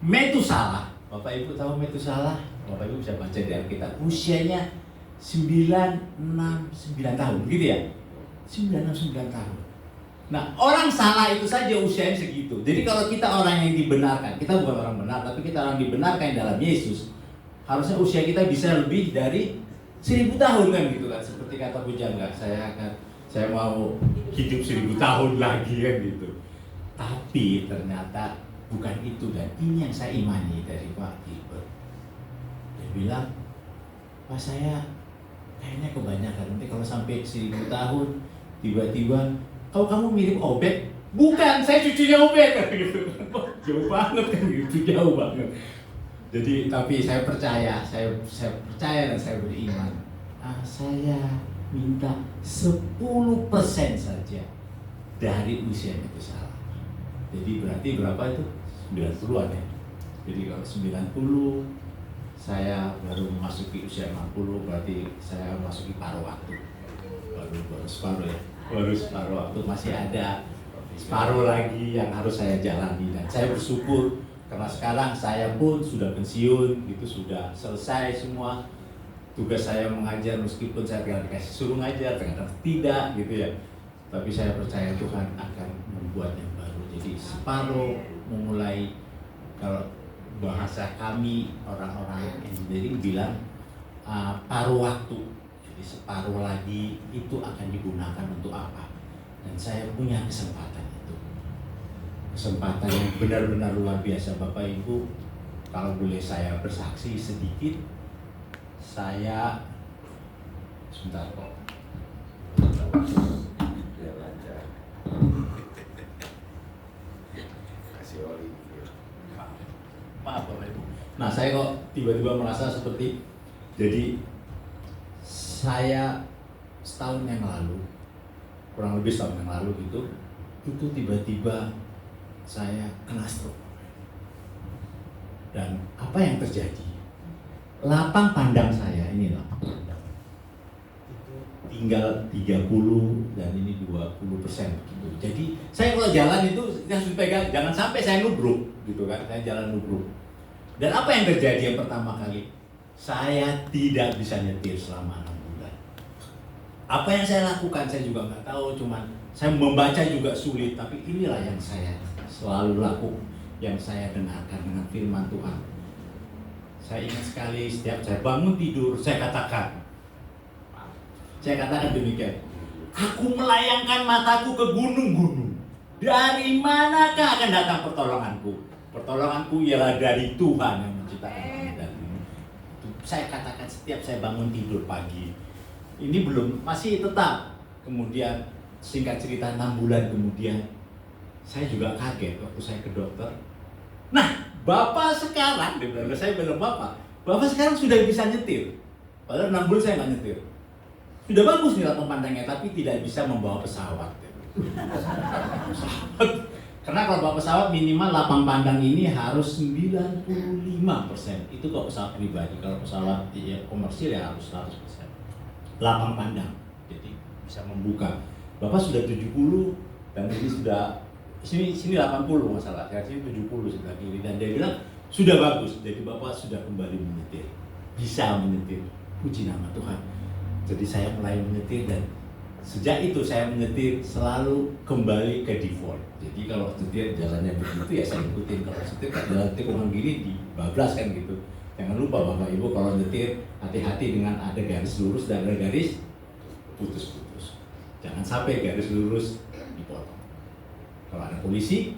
Metusalah. Bapak Ibu tahu Metusalah? Bapak Ibu bisa baca di Alkitab. Usianya 969 tahun, gitu ya? 99 tahun. Nah, orang salah itu saja usianya segitu. Jadi kalau kita orang yang dibenarkan, kita bukan orang benar, tapi kita orang dibenarkan dalam Yesus, harusnya usia kita bisa lebih dari 1000 tahun kan gitu kan. Seperti kata Bujangga, saya mau hidup 1000 tahun lagi kan gitu. Tapi ternyata bukan itu, dan ini yang saya imani dari Pak Gilbert. Dia bilang, Pak saya kayaknya kebanyakan, nanti kalau sampai 1000 tahun tiba-tiba kalau kamu mirip Obed, bukan, saya cucunya Obed gitu. Jauh banget kan gitu, jauh banget. Jadi tapi saya percaya dan saya beriman. Saya minta 10% saja dari usia itu salah. Jadi berarti berapa itu? 90-an ya. Jadi kalau 90 saya baru memasuki usia 60, berarti saya memasuki paruh waktu. Baru separuh ya. Baru separuh waktu, masih ada separuh lagi yang harus saya jalani, dan saya bersyukur karena sekarang saya pun sudah pensiun, itu sudah selesai semua tugas saya mengajar, meskipun saya tinggal dikasih suruh ngajar, ternyata tidak gitu ya. Tapi saya percaya Tuhan akan membuat yang baru. Jadi separuh memulai, kalau bahasa kami orang-orang engineering bilang paruh waktu. Jadi separuh lagi itu akan digunakan untuk apa? Dan saya punya kesempatan itu. kesempatan yang benar-benar luar biasa. Bapak Ibu, kalau boleh saya bersaksi sedikit, saya sebentar kok. Kasih oli. Maaf Bapak Ibu. Nah, saya kok tiba-tiba merasa seperti, jadi saya setahun yang lalu, kurang lebih setahun yang lalu gitu, itu tiba-tiba saya kena stroke. Dan apa yang terjadi? Lapang pandang saya, ini lapang pandang, itu tinggal 30 dan ini 20% gitu. Jadi saya kalau jalan itu harus dipegang, jangan sampai saya nubruk gitu kan, saya jalan nubruk. Dan apa yang terjadi yang pertama kali? Saya tidak bisa nyetir selama 6 bulan. Apa yang saya lakukan saya juga nggak tahu, cuman saya membaca juga sulit, tapi inilah yang saya selalu lakukan, yang saya dengarkan dengan firman Tuhan. Saya ingat sekali setiap saya bangun tidur, saya katakan demikian. Aku melayangkan mataku ke gunung-gunung. Dari manakah akan datang pertolonganku? Pertolonganku ialah dari Tuhan yang menciptakan langit dan bumi. Saya katakan setiap saya bangun tidur pagi. Ini belum, masih tetap. Kemudian singkat cerita 6 bulan kemudian, saya juga kaget waktu saya ke dokter. Nah, Bapak sekarang, saya bilang Bapak sekarang sudah bisa nyetir. Padahal 6 bulan saya nggak nyetir. Sudah bagus nih lapang pandangnya, tapi tidak bisa membawa pesawat. Karena kalau bawa pesawat minimal lapang pandang ini harus 95%. Itu kalau pesawat pribadi, kalau pesawat komersil ya harus 100%. Lapang pandang, jadi bisa membuka. Bapak sudah 70 dan ini sudah sini 80 masalah. Saya sini 70 sebelah kiri dan dia bilang sudah bagus. Jadi Bapak sudah kembali menyetir, bisa menyetir. Puji nama Tuhan. Jadi saya mulai menyetir dan sejak itu saya menyetir selalu kembali ke default. Jadi kalau setir jalannya begitu ya saya ikutin. Kalau setir kan jalan tikungan gini dibablas kan gitu. Jangan lupa Bapak Ibu kalau nyetir hati-hati dengan ada garis lurus dan ada garis putus-putus. Jangan sampai garis lurus dipotong. Kalau ada polisi,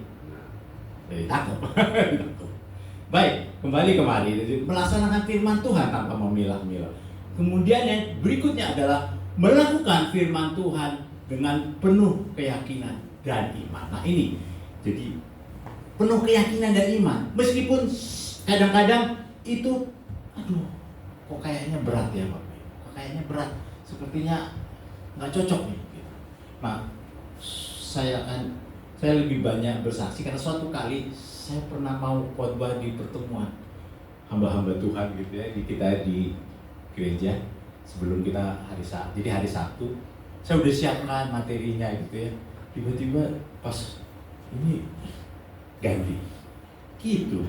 jadi takut. Baik, kembali kemari. Jadi melaksanakan firman Tuhan tanpa memilah-milah. Kemudian yang berikutnya adalah melakukan firman Tuhan dengan penuh keyakinan dan iman. Nah ini, jadi penuh keyakinan dan iman. Meskipun kadang-kadang itu, aduh, kok kayaknya berat ya Bapak. Kok kayaknya berat, sepertinya nggak cocok nih. Nah, saya lebih banyak bersaksi karena suatu kali saya pernah mau khotbah di pertemuan hamba-hamba Tuhan gitu ya, kita di gereja sebelum kita hari Sabtu. Jadi hari Sabtu saya udah siapkan materinya gitu ya. Tiba-tiba pas ini ganti gitu.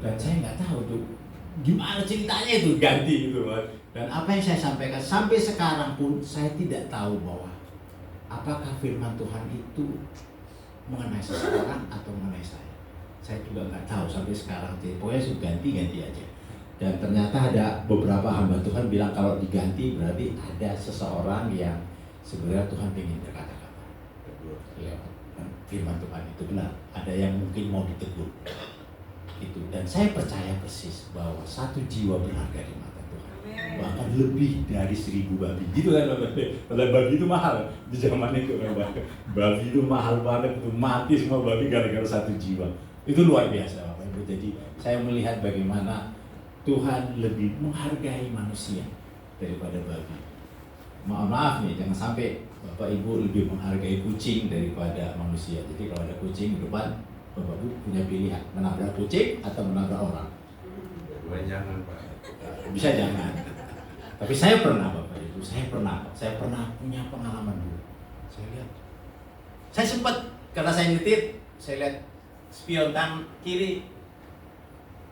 Dan saya nggak tahu tuh gimana ceritanya itu ganti gitu loh. Dan apa yang saya sampaikan sampai sekarang pun saya tidak tahu bahwa apakah firman Tuhan itu mengenai seseorang atau mengenai saya. Saya juga nggak tahu sampai sekarang. Jadi pokoknya sudah ganti aja. Dan ternyata ada beberapa hamba Tuhan bilang kalau diganti berarti ada seseorang yang sebenarnya Tuhan ingin berkata-kata. Ya, firman Tuhan itu benar. Ada yang mungkin mau ditegur. Itu. Dan saya percaya persis bahwa satu jiwa berharga di mata Tuhan. Bahkan lebih dari 1000 babi. Gitu kan Bapak. Padahal babi itu mahal di zaman itu. Babi itu mahal banget. Itu mati semua babi gara-gara satu jiwa. Itu luar biasa Bapak Ibu. Jadi saya melihat bagaimana Tuhan lebih menghargai manusia daripada babi. Maaf nih, jangan sampai Bapak Ibu lebih menghargai kucing daripada manusia. Jadi kalau ada kucing di depan, Bapak Ibu punya pilihan menabrak kucing atau menabrak orang. Jangan Pak. Bisa jangan. Tapi saya pernah Bapak Ibu, saya pernah punya pengalaman dulu. Saya lihat, saya sempat karena saya nyetir, saya lihat spion kanan kiri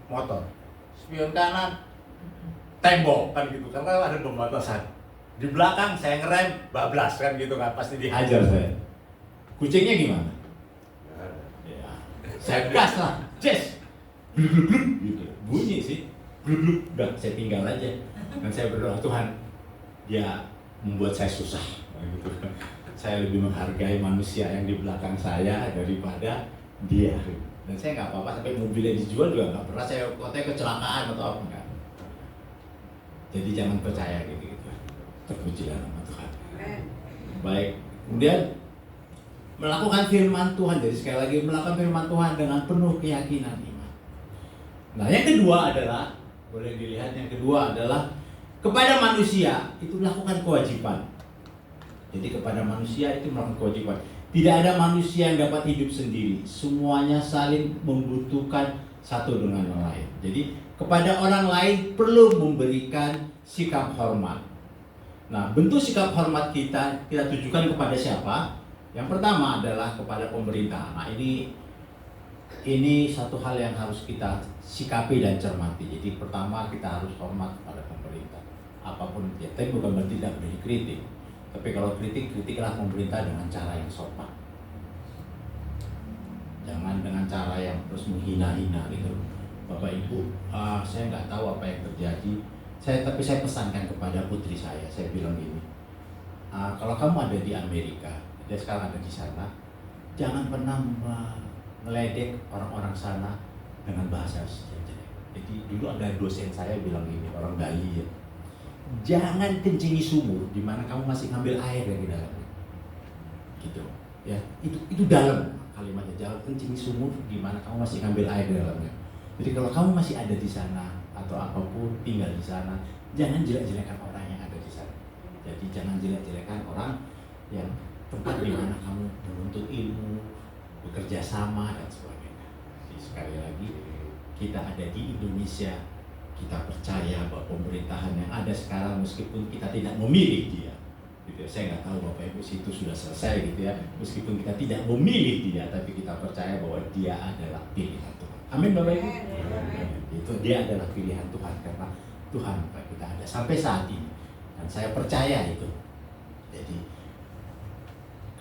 motor. Spion kanan tembok kan gitu, karena ada pembatasan. Di belakang saya ngerem bablas kan gitu kan, pasti dihajar saya. Kucingnya gimana? Ya, saya gas lah, yes, gluk gitu, bunyi sih, gluk, udah saya tinggal aja. Dan saya berdoa Tuhan, dia membuat saya susah, gitu. saya lebih menghargai manusia yang di belakang saya daripada dia. Dan saya nggak apa-apa sampai mobilnya dijual juga nggak pernah saya katanya kecelakaan atau apa, enggak. Jadi jangan percaya gitu. Terpujilah nama Tuhan. Baik, kemudian melakukan firman Tuhan. Jadi sekali lagi melakukan firman Tuhan dengan penuh keyakinan iman. Nah, yang kedua adalah, boleh dilihat yang kedua adalah kepada manusia itu melakukan kewajiban. Jadi kepada manusia itu melakukan kewajiban. Tidak ada manusia yang dapat hidup sendiri. Semuanya saling membutuhkan satu dengan yang lain. Jadi kepada orang lain perlu memberikan sikap hormat. Nah, bentuk sikap hormat kita tujukan kepada siapa? Yang pertama adalah kepada pemerintah. Nah, ini satu hal yang harus kita sikapi dan cermati. Jadi pertama kita harus hormat kepada pemerintah. Apapun dia, tapi bukan berarti tidak boleh dikritik. Tapi kalau kritiklah pemerintah dengan cara yang sopan. Jangan dengan cara yang terus menghina-hina gitu. Bapak Ibu, saya nggak tahu apa yang terjadi. Tapi saya pesankan kepada putri saya bilang gini. Kalau kamu ada di Amerika, dia sekarang ada di sana, jangan pernah meledek orang-orang sana dengan bahasa jelek. Jadi dulu ada dosen saya bilang gini, orang Bali ya. Jangan kencingi sumur di mana kamu masih ngambil air dari dalamnya. Gitu. Ya, itu dalam kalimatnya. Jangan kencingi sumur di mana kamu masih ngambil air dari dalamnya. Jadi kalau kamu masih ada di sana atau apapun tinggal di sana, jangan jelek-jelekan orang yang ada di sana. Jadi jangan jelek-jelekan orang yang tempat di mana kamu menuntut ilmu, bekerja sama dan sebagainya. Jadi sekali lagi kita ada di Indonesia. Kita percaya bahwa pemerintahan yang ada sekarang meskipun kita tidak memilih dia, gitu ya. Saya nggak tahu Bapak Ibu situ sudah selesai gitu ya. Meskipun kita tidak memilih dia, tapi kita percaya bahwa dia adalah pilihan Tuhan. Amin Bapak Ibu. Itu dia adalah pilihan Tuhan karena Tuhan Bapak kita ada sampai saat ini. Dan saya percaya itu. Jadi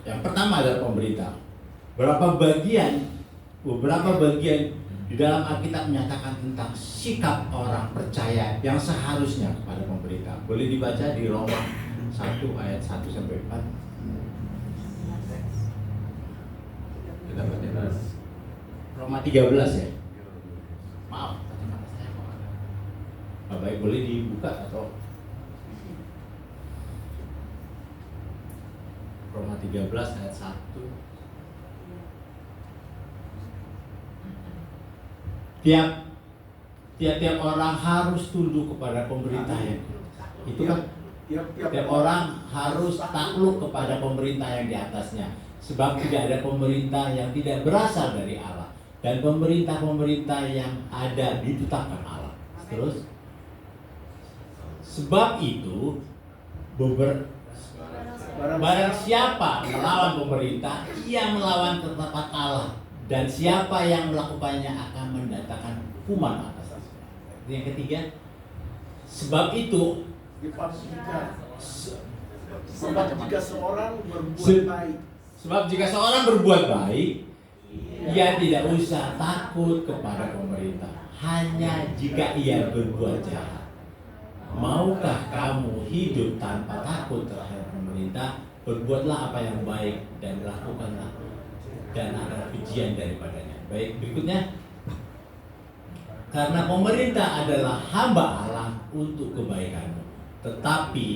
yang pertama adalah pemerintah. Beberapa bagian di dalam Alkitab menyatakan tentang sikap orang percaya yang seharusnya kepada pemerintah. Boleh dibaca di Roma 1 ayat 1 sampai 4. Kita baca Roma 13 ya. Maaf, Bapak boleh dibuka atau Roma 13 ayat 1. Tiap orang harus tunduk kepada pemerintah ya. Itu kan tiap orang harus takluk kepada pemerintah yang di atasnya. Sebab tidak ada pemerintah yang tidak berasal dari Allah. Dan pemerintah-pemerintah yang ada ditetapkan Allah. Terus sebab itu barang siapa melawan pemerintah, ia melawan ketetapan Allah. Dan siapa yang melakukannya akan mendatangkan hukuman atas aslinya. Yang ketiga, sebab itu sebab jika seorang berbuat baik, ia tidak usah takut kepada pemerintah. Hanya jika ia berbuat jahat. Maukah kamu hidup tanpa takut terhadap pemerintah? Berbuatlah apa yang baik dan lakukanlah, dan ada pujian daripadanya. Baik, berikutnya. Karena pemerintah adalah hamba Allah untuk kebaikanmu. Tetapi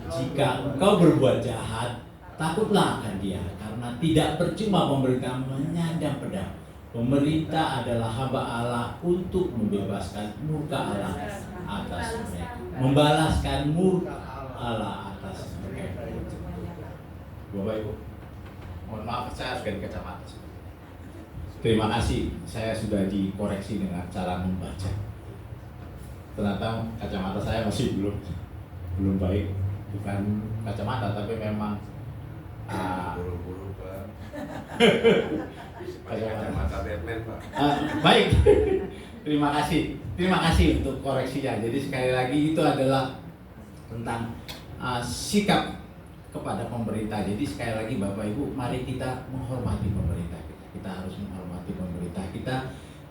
jika engkau berbuat jahat, takutlah akan dia. Karena tidak percuma pemerintah menyandang pedang. Pemerintah adalah hamba Allah untuk membebaskan murka Allah atas mereka. Membalaskan murka Allah atas mereka. Bapak Ibu, mohon maaf saya harus ganti kacamata. Terima kasih, saya sudah dikoreksi dengan cara membaca. Ternyata kacamata saya masih belum baik. Bukan kacamata, tapi memang buru-buru Pak. kacamata Batman Pak. Baik, terima kasih untuk koreksinya. Jadi sekali lagi itu adalah tentang sikap kepada pemerintah. Jadi sekali lagi Bapak Ibu, mari kita menghormati pemerintah kita. Kita harus menghormati pemerintah kita.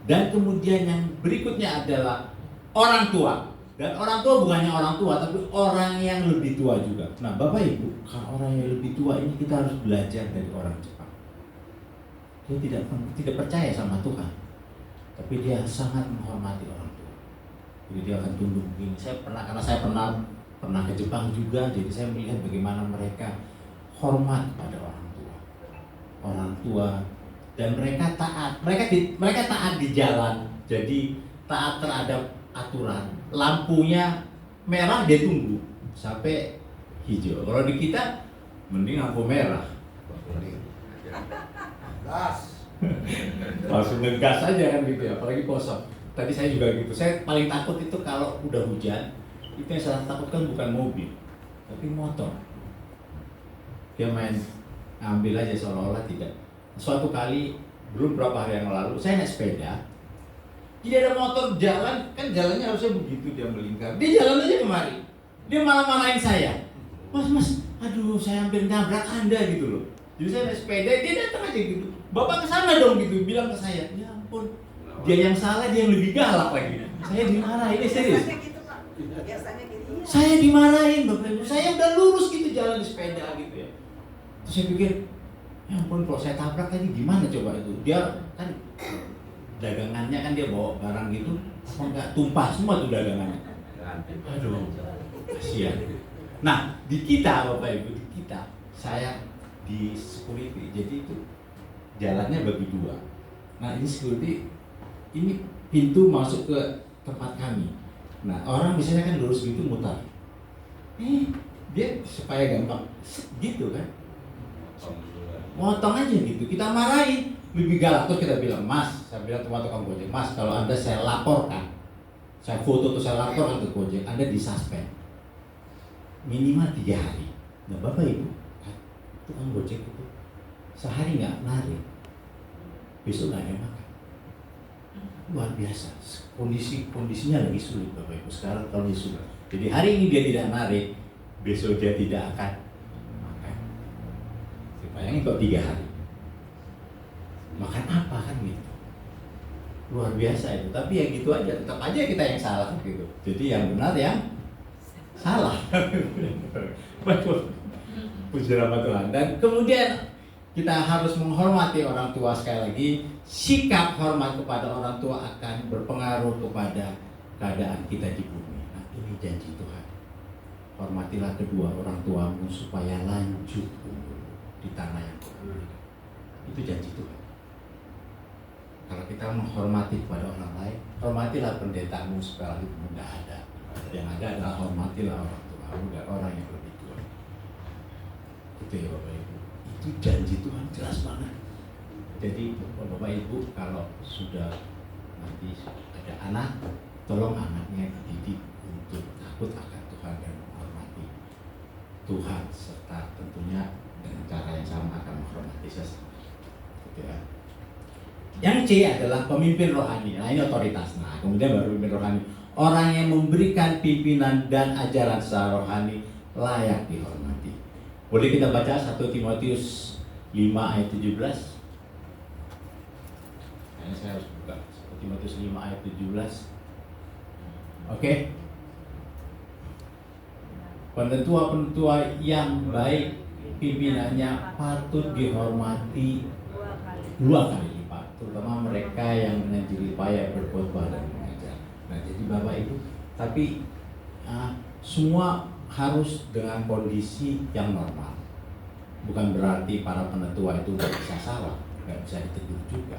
Dan kemudian yang berikutnya adalah orang tua. Dan orang tua bukannya orang tua, tapi orang yang lebih tua juga. Nah, Bapak Ibu, kalau orang yang lebih tua ini kita harus belajar dari orang Jepang. Dia tidak percaya sama Tuhan, tapi dia sangat menghormati orang tua. Jadi dia akan tunduk begini. Karena saya pernah ke Jepang juga, jadi saya melihat bagaimana mereka hormat pada orang tua, dan mereka taat. Mereka taat di jalan, jadi taat terhadap aturan. Lampunya merah dia tunggu sampai hijau. Kalau di kita mending lampu merah, langsung ngegas aja kan gitu ya, apalagi kosong. Tadi saya juga gitu. Saya paling takut itu kalau udah hujan. Itu yang saya takutkan bukan mobil, tapi motor. Dia main ambil aja seolah-olah tidak. Suatu kali belum berapa hari yang lalu saya naik sepeda. Jadi ada motor jalan, kan jalannya harusnya begitu, dia melingkar. Dia jalan aja kemari. Dia malah marahin saya. Mas, aduh saya hampir nabrak Anda gitu loh. Jadi saya naik sepeda, dia datang aja gitu. Bapak kesana dong gitu, bilang ke saya. Ya ampun, dia yang salah, dia yang lebih galak lagi. Saya dimarahin, ini serius. Saya dimarahin Bapak Ibu, saya udah lurus gitu jalan di sepeda gitu ya. Terus saya pikir, ya ampun kalau saya tabrak tadi gimana coba itu. Dia kan dagangannya kan dia bawa barang gitu, apa enggak tumpah semua tuh dagangannya. Aduh, kasihan. Nah, di kita Bapak Ibu, di kita, saya di security, jadi itu jalannya bagi dua. Nah, ini security, ini pintu masuk ke tempat kami. Nah, orang biasanya kan lurus gitu mutar. Dia supaya gampang gitu kan. Motong aja gitu, kita marahin. Lebih galak tuh kita bilang, Mas, saya bilang teman tukang Gojek, Mas, kalau Anda saya laporkan, saya foto atau saya laporkan ke Gojek, Anda disuspend minimal 3 hari. Nah, Bapak Ibu, tukang Gojek itu sehari nggak narik, besok nggak ada makan. Luar biasa, kondisinya lagi sulit Bapak Ibu sekarang kalau sulit. Jadi hari ini dia tidak narik, besok dia tidak akan makan. Bayangin kok 3 hari. Makan apa kan gitu. Luar biasa itu. Tapi ya gitu aja, tetap aja kita yang salah gitu. Jadi yang benar yang salah. Puji nama Tuhan. Dan kemudian kita harus menghormati orang tua. Sekali lagi, sikap hormat kepada orang tua akan berpengaruh kepada keadaan kita di bumi. Nah, ini janji Tuhan. Hormatilah kedua orang tuamu supaya lanjut di tanah yang Tuhan berikan. Itu janji Tuhan. Kalau kita menghormati kepada orang lain, hormatilah pendetamu supaya hidupmu tidak ada. Yang ada adalah hormatilah orang tuamu dan orang yang lebih tua. Itu ya Bapak Ibu. Itu janji Tuhan jelas banget. Jadi Bapak Ibu kalau sudah nanti ada anak, tolong anaknya dididik untuk takut akan Tuhan dan menghormati Tuhan serta tentunya dengan cara yang sama akan menghormati sesama. Gitu ya. Yang C adalah pemimpin rohani. Nah, ini otoritas. Nah, kemudian baru pemimpin rohani. Orang yang memberikan pimpinan dan ajaran secara rohani layak dihormati. Boleh kita baca 1 Timotius 5 ayat 17? Ini saya harus buka 1 Timotius 5 ayat 17. Oke. Penentua-penentua yang baik pimpinannya patut dihormati 2 kali lipat, terutama mereka yang dengan jerih payah berkhotbah dan mengajar. Nah, jadi Bapak Ibu, tapi semua harus dengan kondisi yang normal. Bukan berarti para penetua itu nggak bisa salah, nggak bisa ditegur juga.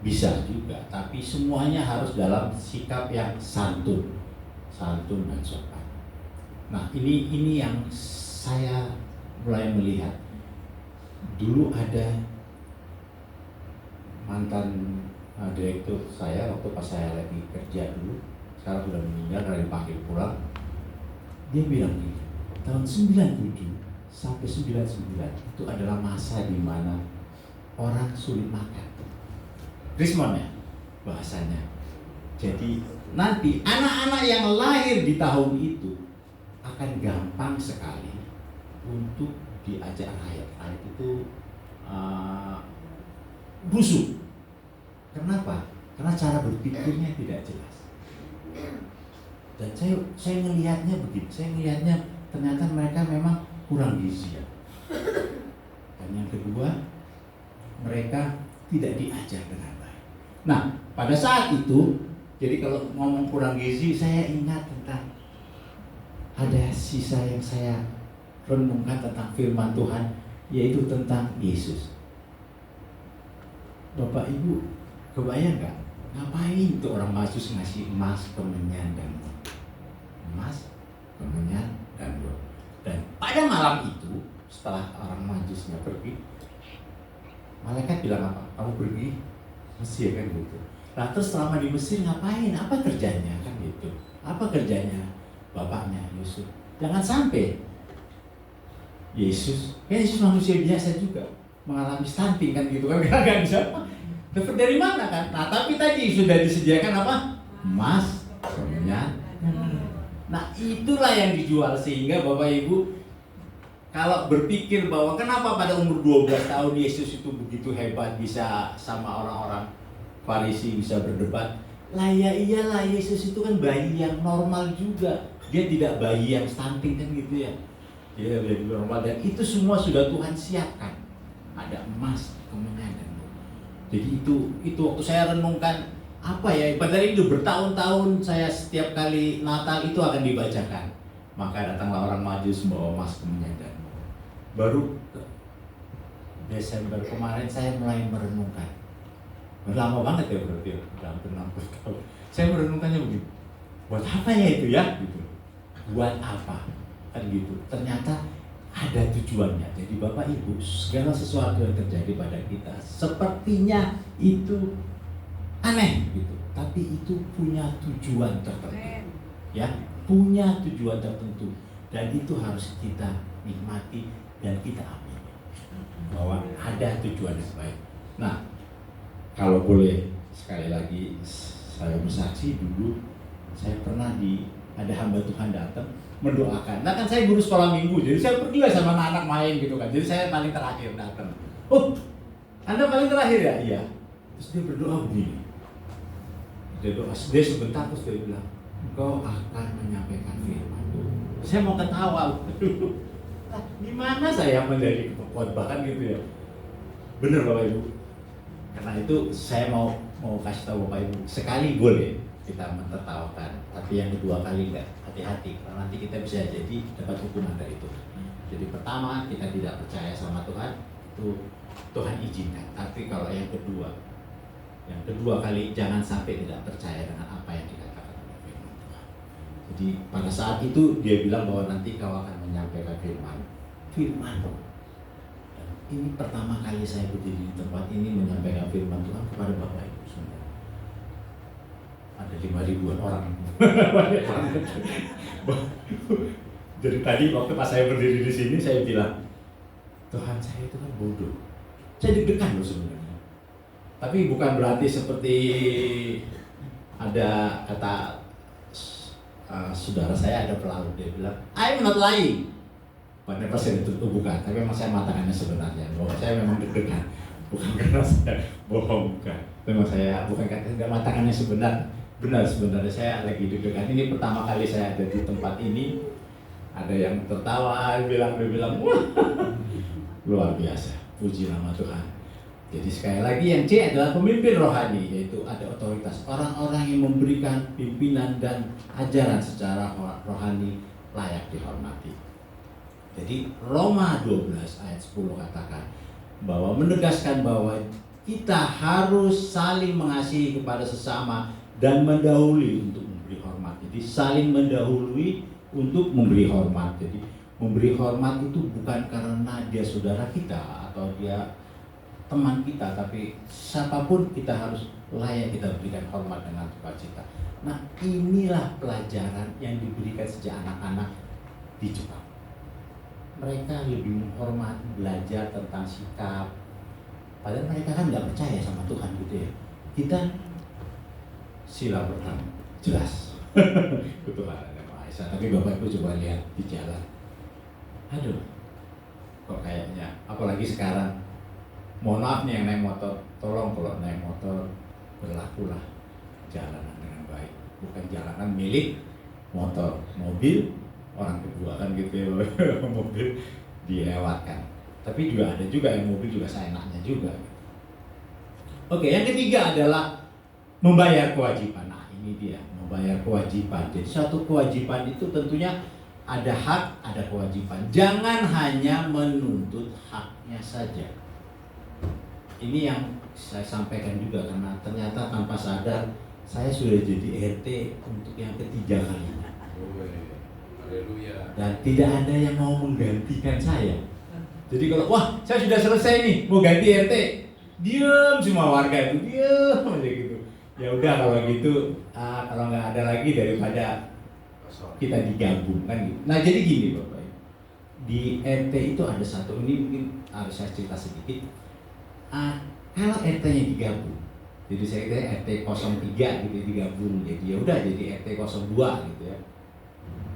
Bisa juga, tapi semuanya harus dalam sikap yang santun dan sopan. Nah, ini yang saya mulai melihat. Dulu ada mantan direktur saya waktu pas saya lagi kerja dulu, sekarang sudah meninggal karena dipanggil pulang. Dia bilang gini, tahun 97 sampai 99 itu adalah masa di mana orang sulit makan. Rismon ya bahasanya. Jadi nanti anak-anak yang lahir di tahun itu akan gampang sekali untuk diajak rakyat. Rakyat itu busuk. Kenapa? Karena cara berpikirnya tidak jelas. Dan saya ngelihatnya begitu, saya ngelihatnya ternyata mereka memang kurang gizi ya. Dan yang kedua, mereka tidak diajar dengan baik. Nah, pada saat itu, jadi kalau ngomong kurang gizi, saya ingat tentang ada sisa yang saya renungkan tentang firman Tuhan, yaitu tentang Yesus. Bapak Ibu, kebayang nggak? Ngapain tuh orang Majus ngasih emas, kemenyan, dan gold? Emas, kemenyan, dan gold. Dan pada malam itu, setelah orang Majusnya pergi, malaikat bilang apa? Kamu pergi Mesir, kan gitu. Nah, terus selama di Mesir ngapain? Apa kerjanya, kan gitu? Apa kerjanya bapaknya Yusuf? Jangan sampai Yesus manusia biasa juga mengalami stunting, kan gitu kan? Gak bisa. Dapat dari mana kan? Nah, tapi tadi sudah disediakan apa? Emas, kemenyan. Nah, itulah yang dijual, sehingga Bapak Ibu kalau berpikir bahwa kenapa pada umur 12 tahun Yesus itu begitu hebat, bisa sama orang-orang Farisi bisa berdebat. Lah ya iyalah, Yesus itu kan bayi yang normal juga. Dia tidak bayi yang stunting, kan gitu ya. Dia bayi normal, dan itu semua sudah Tuhan siapkan. Ada emas, kemenyan, dan gold. Jadi itu waktu saya renungkan, apa ya, padahal itu bertahun-tahun saya setiap kali Natal itu akan dibacakan. Maka datanglah orang Majus membawa emas, kemenyan, dan gold. Baru Desember kemarin saya mulai merenungkan. Lama banget ya berarti, hampir 60 tahun. Saya merenungkannya begitu. Buat apa ya itu ya? Gitu. Buat apa? Kan gitu. Ternyata ada tujuannya. Jadi Bapak Ibu, segala sesuatu yang terjadi pada kita sepertinya itu aneh gitu, tapi itu punya tujuan tertentu. Ya, punya tujuan tertentu, dan itu harus kita nikmati dan kita ambil. Bahwa ada tujuan yang baik. Nah, kalau boleh sekali lagi saya bersaksi, dulu saya pernah ada hamba Tuhan datang mendoakan. Nah, kan saya guru sekolah minggu, jadi saya pergi lah sama anak-anak main gitu kan. Jadi saya paling terakhir datang. Oh, Anda paling terakhir ya? Iya. Terus dia berdoa begini. Dia sebentar, terus dia bilang, engkau akan menyampaikan firman Tuhan. Saya mau ketawa. Gimana saya menjadi khotbah, kan gitu ya? Bener Bapak Ibu. Karena itu saya mau kasih tahu Bapak Ibu, sekali boleh kita mentertawakan, tapi yang kedua kali enggak. Hati-hati, karena nanti kita bisa jadi dapat hukuman dari Tuhan. Jadi pertama, kita tidak percaya sama Tuhan, itu Tuhan izinkan. Tapi kalau yang kedua kali, jangan sampai tidak percaya dengan apa yang dikatakan oleh firman Tuhan. Jadi pada saat itu dia bilang bahwa nanti kau akan menyampaikan firman. Dan ini pertama kali saya berdiri di tempat ini menyampaikan firman Tuhan kepada Bapak Ibu semua. Ada 5.000-an orang. Jadi tadi waktu pas saya berdiri di sini, saya bilang, Tuhan, saya itu kan bodoh. Saya deg-degan loh sebenarnya. Tapi bukan berarti seperti ada kata saudara saya, ada pelaut, dia bilang, I'm not lying. Pada persen itu bukan, tapi memang saya matakannya sebenarnya. Bahwa saya memang deg-degan, bukan karena saya bohong, bukan. Memang saya bukan karena matakannya benar sebenarnya saya lagi deg-degan. Ini pertama kali saya ada di tempat ini. Ada yang tertawa, dia bilang, wah, luar biasa. Puji nama Tuhan. Jadi sekali lagi yang C adalah pemimpin rohani, yaitu ada otoritas. Orang-orang yang memberikan pimpinan dan ajaran secara rohani layak dihormati. Jadi Roma 12 ayat 10 katakan bahwa menegaskan bahwa kita harus saling mengasihi kepada sesama dan mendahului untuk memberi hormat. Jadi saling mendahului untuk memberi hormat. Jadi memberi hormat itu bukan karena dia saudara kita atau dia teman kita, tapi siapapun kita harus layak kita berikan hormat dengan sukacita. Nah, inilah pelajaran yang diberikan sejak anak-anak di Jepang. Mereka lebih menghormati, belajar tentang sikap. Padahal mereka kan nggak percaya sama Tuhan gitu ya. Kita sila pertama jelas Tuhan ada Maha Esa. Tapi Bapak Ibu coba lihat di jalan, aduh, kok kayaknya apalagi sekarang, mohon maaf nih yang naik motor, tolong kalau naik motor berlakulah jalanan dengan baik, bukan jalanan milik motor, mobil orang kedua kan gitu ya. Mobil dilewatkan. Tapi juga ada juga yang mobil juga seenaknya juga. Oke, yang ketiga adalah membayar kewajiban. Nah, ini dia, membayar kewajiban. Jadi satu kewajiban itu tentunya ada hak, ada kewajiban. Jangan hanya menuntut haknya saja. Ini yang saya sampaikan juga karena ternyata tanpa sadar saya sudah jadi RT untuk yang ketiga kalinya. Dan tidak ada yang mau menggantikan saya. Jadi kalau wah saya sudah selesai nih mau ganti RT, diam semua warga itu diam aja gitu. Ya udah kalau gitu, kalau nggak ada lagi daripada kita digabung kan gitu. Nah jadi gini Bapak, di RT itu ada satu, ini mungkin harus saya cerita sedikit. Kalau RT-nya digabung, jadi saya kira RT 03 gitu digabung, jadi ya udah jadi RT 02 gitu ya.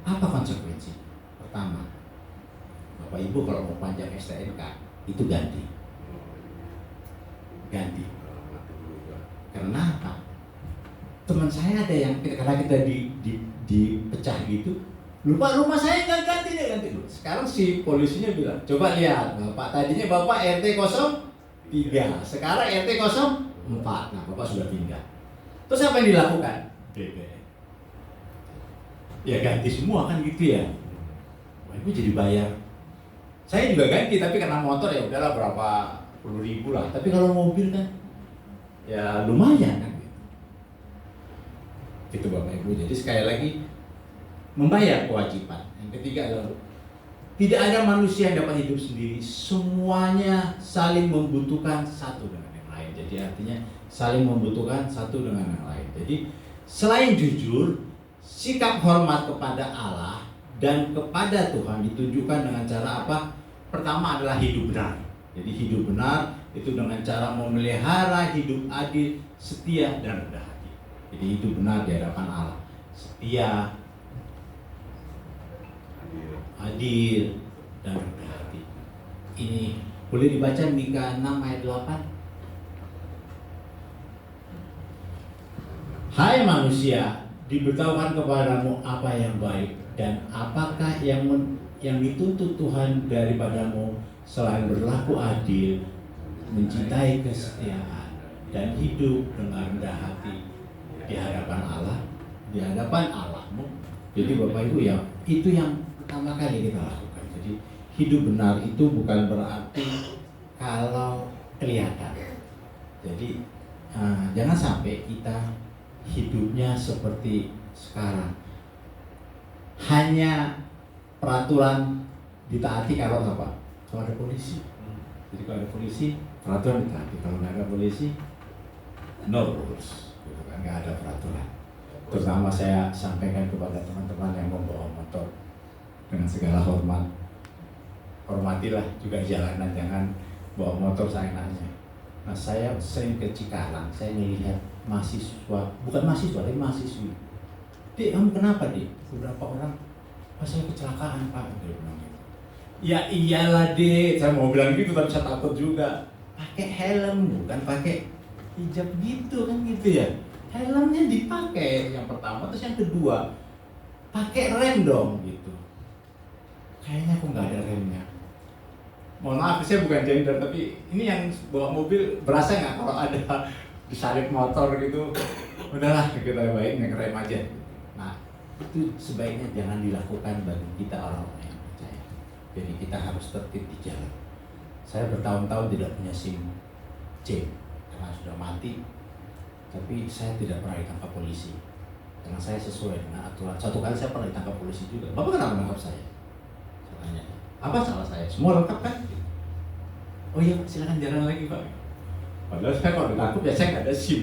Apa konsekuensi? Pertama, Bapak Ibu kalau mau panjang STNK itu ganti. Karena apa? Teman saya ada yang karena kita dipecah gitu, lupa rumah saya nggak ganti deh ganti. Sekarang si polisinya bilang, coba lihat Bapak tadinya Bapak RT 03, sekarang RT 04. Nah Bapak sudah pindah. Terus apa yang dilakukan? BBM. Ya ganti semua kan gitu ya. Wah itu jadi bayar. Saya juga ganti tapi karena motor ya udahlah berapa puluh ribu lah. Tapi kalau mobil kan ya lumayan kan. Gitu Bapak Ibu. Jadi sekali lagi membayar kewajiban. Yang ketiga adalah tidak ada manusia yang dapat hidup sendiri. Semuanya saling membutuhkan satu dengan yang lain. Jadi artinya saling membutuhkan satu dengan yang lain. Jadi selain jujur, sikap hormat kepada Allah dan kepada Tuhan ditunjukkan dengan cara apa? Pertama adalah hidup benar. Jadi hidup benar itu dengan cara memelihara hidup adil, setia dan rendah hati. Jadi hidup benar di hadapan Allah, setia, adil dan rendah hati. Ini boleh dibaca Mika 6 ayat 8. Hai manusia, diberitahukan kepadamu apa yang baik dan apakah yang dituntut Tuhan daripadamu selain berlaku adil, mencintai kesetiaan dan hidup dengan rendah hati di hadapan Allah, di hadapan Allahmu. Jadi Bapak Ibu ya, itu yang pertama kali kita lakukan. Jadi hidup benar itu bukan berarti kalau kelihatan. Jadi jangan sampai kita hidupnya seperti sekarang. Hanya peraturan ditaati kalau apa? Kalau ada polisi. Jadi kalau ada polisi, peraturan ditaati. Kalau nggak ada polisi, no rules. Gitu kan, nggak ada peraturan. Terutama saya sampaikan kepada teman-teman yang membawa motor dengan segala hormat. Hormatilah juga jalanan, jangan bawa motor seenaknya. Nah saya sering ke Cikarang, saya melihat mahasiswa, bukan mahasiswa tapi mahasiswi. Dek, kamu kenapa Dek? Beberapa orang, saya kecelakaan Pak. Dia bilang gitu. Ya iyalah Dek, saya mau bilang gitu tapi saya takut juga. Pakai helm, bukan pakai hijab gitu kan gitu ya. Helmnya dipakai yang pertama, terus yang kedua pakai rem dong gitu. Kayaknya aku nggak ada remnya. Mohon maaf, saya bukan gender, tapi ini yang bawa mobil berasa nggak kalau ada disalip motor gitu? Udahlah, kita baik naik rem aja. Nah, itu sebaiknya jangan dilakukan bagi kita orang-orang yang percaya. Jadi kita harus tertib di jalan. Saya bertahun-tahun tidak punya SIM C karena sudah mati, tapi saya tidak pernah ditangkap polisi karena saya sesuai dengan aturan. Satu kali saya pernah ditangkap polisi juga. Bapak kenapa menangkap saya? Saya tanya, apa salah saya? Semua lengkap kan? Oh iya, silakan jalan lagi Pak. Padahal saya kalau ditangkap ya saya nggak ada SIM.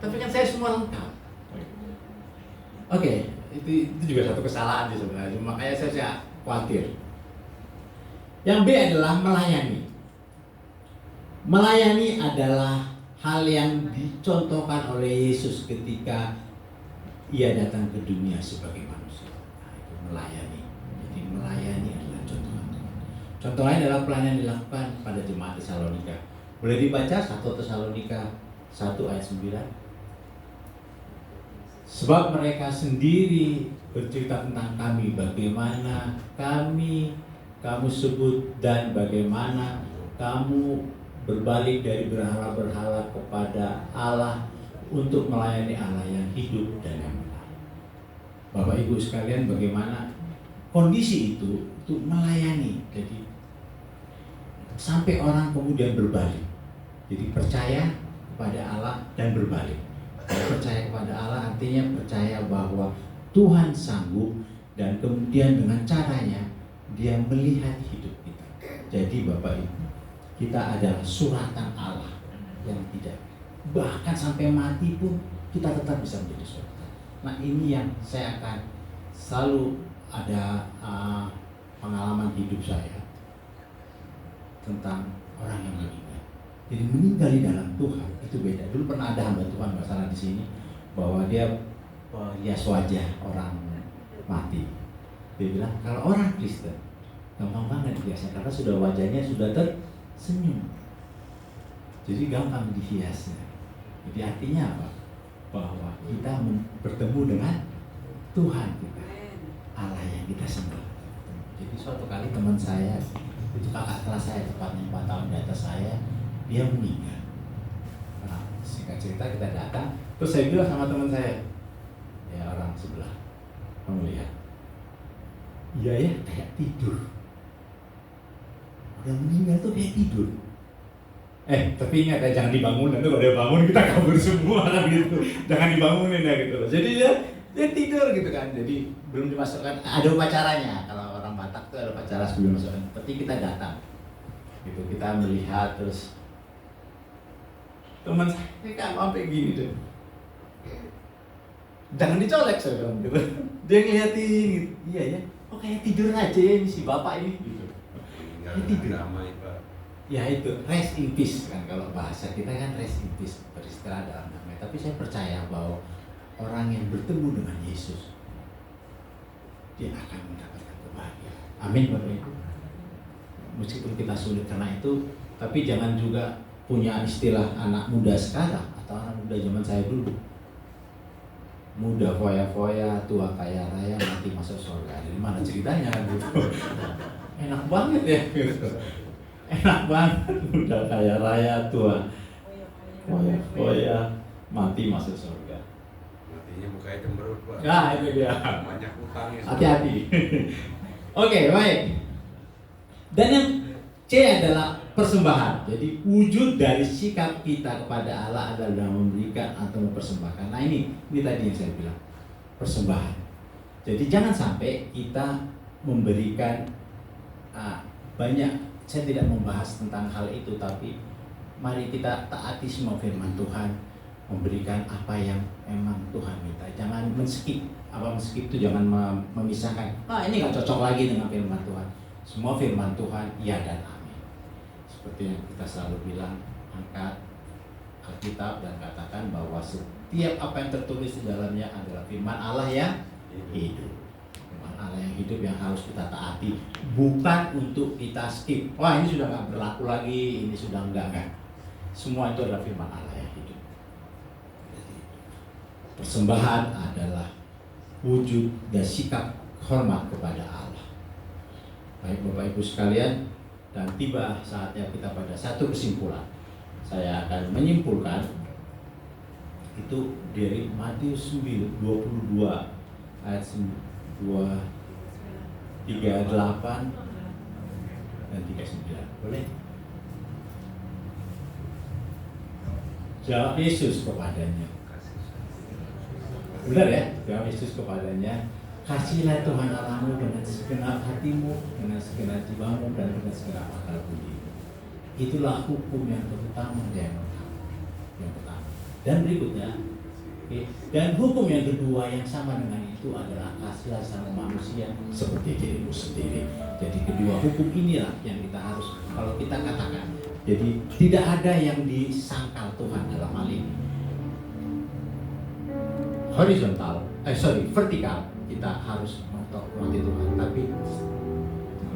Tapi kan saya semua lengkap. Oke, itu juga satu kesalahan sih sebenarnya. Makanya saya khawatir. Yang B adalah melayani. Melayani adalah hal yang dicontohkan oleh Yesus ketika Ia datang ke dunia sebagai manusia. Nah, itu melayani. Jadi melayani adalah contoh. Contoh lain adalah pelayanan yang dilakukan pada jemaat Tesalonika. Boleh dibaca 1 Tesalonika 1 ayat 9. Sebab mereka sendiri bercerita tentang kami, bagaimana kamu sebut dan bagaimana kamu berbalik dari berhala-berhala kepada Allah untuk melayani Allah yang hidup dan yang benar. Bapak Ibu sekalian, bagaimana kondisi itu untuk melayani, jadi sampai orang kemudian berbalik, jadi percaya kepada Allah dan berbalik. Percaya kepada Allah artinya percaya bahwa Tuhan sanggup, dan kemudian dengan caranya Dia melihat hidup kita. Jadi Bapak Ibu, kita adalah suratan Allah yang tidak, bahkan sampai mati pun kita tetap bisa menjadi suratan. Nah, ini yang saya akan selalu ada pengalaman hidup saya tentang orang yang meninggal. Jadi meninggal di dalam Tuhan itu beda. Dulu pernah ada hamba Tuhan masalah di sini bahwa dia hias wajah orang mati. Dia bilang kalau orang Kristen gampang banget hiasnya karena sudah wajahnya sudah tersenyum. Jadi gampang dihiasnya. Jadi artinya apa? Bahwa kita bertemu dengan Tuhan kita, Allah yang kita sembah. Jadi suatu kali teman saya, itu kakak kelas saya, tepatnya 4 tahun di atas saya, dia meninggal. Nah, singkat cerita kita datang, terus saya bilang sama teman saya, ya orang sebelah, kamu lihat, iya ya kayak tidur. Udah meninggal tuh kayak tidur. Tapi ingat ya, jangan dibangun, nanti kalau dia bangun kita kabur semua kan gitu. Jangan dibangunin ya gitu. Jadi dia tidur gitu kan. Jadi belum dimasukkan, ada upacaranya. Kalau orang Batak tuh ada upacara sebelum masukkan. Tapi kita datang, gitu. Kita melihat terus teman saya kan sampai gini deh. Jangan dicolek saya bilang gitu. Dia ngeliatin gitu. Iya ya. Oh kayak tidur aja ini si bapak ini gitu. Dia tidur. Ya itu rest in peace kan, kalau bahasa kita kan rest in peace, beristirahat dalam damai. Tapi saya percaya bahwa orang yang bertemu dengan Yesus dia akan mendapatkan kebahagiaan. Amin Bapak Ibu. Meskipun kita sulit karena itu, tapi jangan juga punya istilah anak muda sekarang atau anak muda zaman saya dulu. Muda foya-foya, tua kaya raya, mati masuk surga. Dari mana ceritanya gitu? Enak banget ya gitu. Enak banget, udah kaya raya, tua foya, mati masuk surga. Matinya mukanya cemberut, Pak. Nah itu dia. Banyak utangnya. Hati-hati. Oke, baik. Dan yang C adalah persembahan. Jadi wujud dari sikap kita kepada Allah adalah memberikan atau mempersembahkan. Nah ini tadi yang saya bilang, persembahan. Jadi jangan sampai kita memberikan banyak. Saya tidak membahas tentang hal itu, tapi mari kita taati semua firman Tuhan, memberikan apa yang memang Tuhan minta. Jangan men-skip. Men-skip itu jangan memisahkan. Ini nggak cocok lagi dengan firman Tuhan. Semua firman Tuhan ya dan amin. Seperti yang kita selalu bilang, angkat Alkitab dan katakan bahwa setiap apa yang tertulis di dalamnya adalah firman Allah yang hidup. Allah yang hidup yang harus kita taati, bukan untuk kita skip. Wah ini sudah nggak berlaku lagi, ini sudah enggak. Semua itu adalah firman Allah yang hidup. Jadi, persembahan adalah wujud dan sikap hormat kepada Allah. Baik Bapak Ibu sekalian, dan tiba saatnya kita pada satu kesimpulan. Saya akan menyimpulkan itu dari Matius 22 ayat 38 dan 39. Boleh? Jawab Yesus kepadanya. Benar ya? Jawab Yesus kepadanya, kasihlah Tuhan Allahmu dengan segenap hatimu, dengan segenap jiwamu, dan dengan segenap akal budimu. Itulah hukum yang terutama yang pertama. Dan berikutnya, dan hukum yang kedua yang sama dengan itu adalah kasihlah sama manusia seperti dirimu sendiri. Jadi kedua hukum inilah yang kita harus, kalau kita katakan, jadi tidak ada yang disangkal Tuhan dalam hal ini. Vertikal kita harus menghormati Tuhan, tapi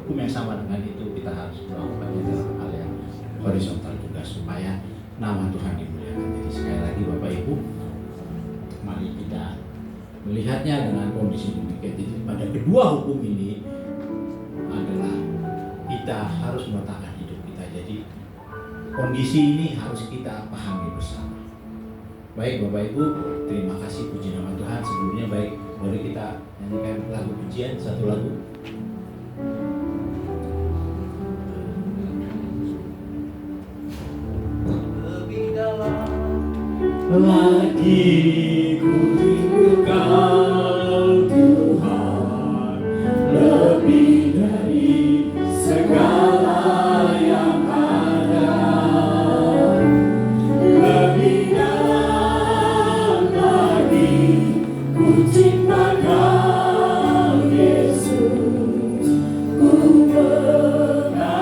hukum yang sama dengan itu kita harus melakukannya dalam hal yang horizontal juga supaya nama Tuhan dimuliakan. Jadi sekali lagi Bapak Ibu, mari kita melihatnya dengan kondisi demikian. Jadi pada kedua hukum ini adalah kita harus meletakkan hidup kita. Jadi kondisi ini harus kita pahami bersama. Baik Bapak Ibu, terima kasih, puji nama Tuhan. Sebelumnya baik, mari kita nyanyikan lagu pujian, satu lagu. Lebih dalam Lagi ku rindu Kau Tuhan, lebih dari segala yang ada, lebih dalam lagi ku cinta Kau Yesus, ku mengasihi.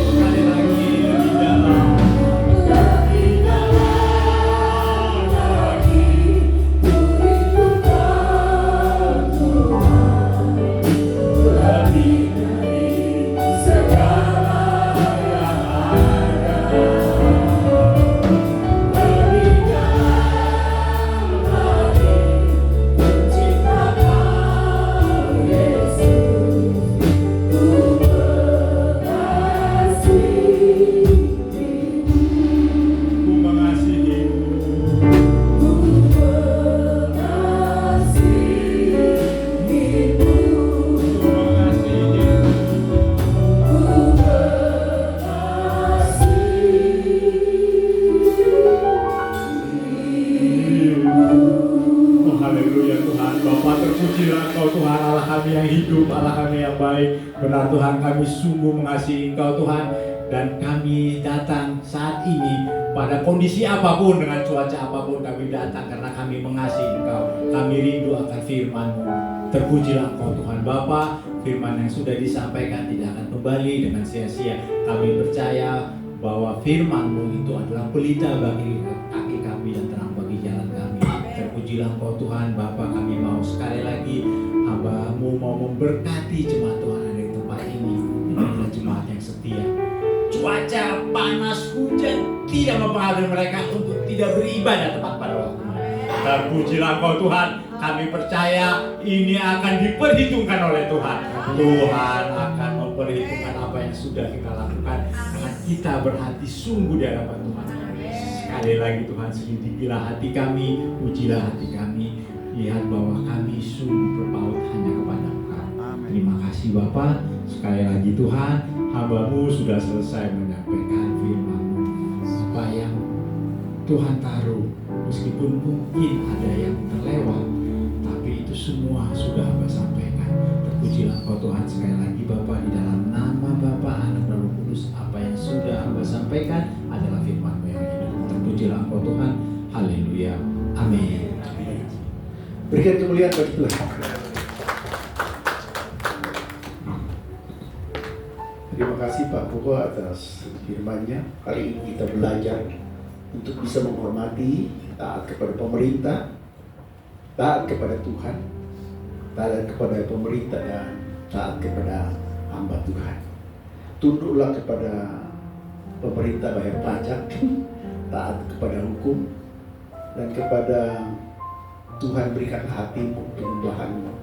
Sekali lagi, lebih dalam. Benar Tuhan, kami sungguh mengasihi Engkau Tuhan, dan kami datang saat ini pada kondisi apapun, dengan cuaca apapun kami datang karena kami mengasihi Engkau. Kami rindu akan firman-Mu. Terpujilah Engkau Tuhan Bapa, firman yang sudah disampaikan tidak akan kembali dengan sia-sia. Kami percaya bahwa firman-Mu itu adalah pelita bagi kaki kami dan terang bagi jalan kami. Terpujilah Engkau Tuhan Bapa, kami mau sekali lagi hamba-Mu mau memberkati jemaat Tuhan ada di tempat ini. Inilah jemaat yang setia. Cuaca panas, hujan tidak mempengaruhi mereka untuk tidak beribadah tepat pada waktunya. Terpujilah Engkau Tuhan, kami percaya ini akan diperhitungkan oleh Tuhan. Tuhan akan memperhitungkan apa yang sudah kita lakukan dengan kita berhati sungguh di hadapan Tuhan. Sekali lagi Tuhan, selidikilah hati kami, ujilah hati kami. Lihat bahwa kami sungguh berpaut hanya kepada Engkau. Terima kasih Bapa. Sekali lagi Tuhan, hamba-Mu sudah selesai menyampaikan firman-Mu. Apa yang Tuhan taruh, meskipun mungkin ada yang terlewat, tapi itu semua sudah hamba sampaikan. Terpujilah Engkau Tuhan. Sekali lagi Bapa, di dalam nama Bapa, Anak dan Roh Kudus, apa yang sudah hamba sampaikan adalah firman-Mu yang hidup. Terpujilah Engkau Tuhan. Haleluya. Amin. Berikan kemuliaan bagi Tuhan. Terima kasih Pak Koko atas firman-Nya. Kali ini kita belajar untuk bisa menghormati, taat kepada pemerintah, taat kepada Tuhan, taat kepada pemerintah, dan taat kepada hamba Tuhan. Tunduklah kepada pemerintah, bayar pajak, taat kepada hukum, dan kepada Tuhan berikan hatimu, perubahanmu,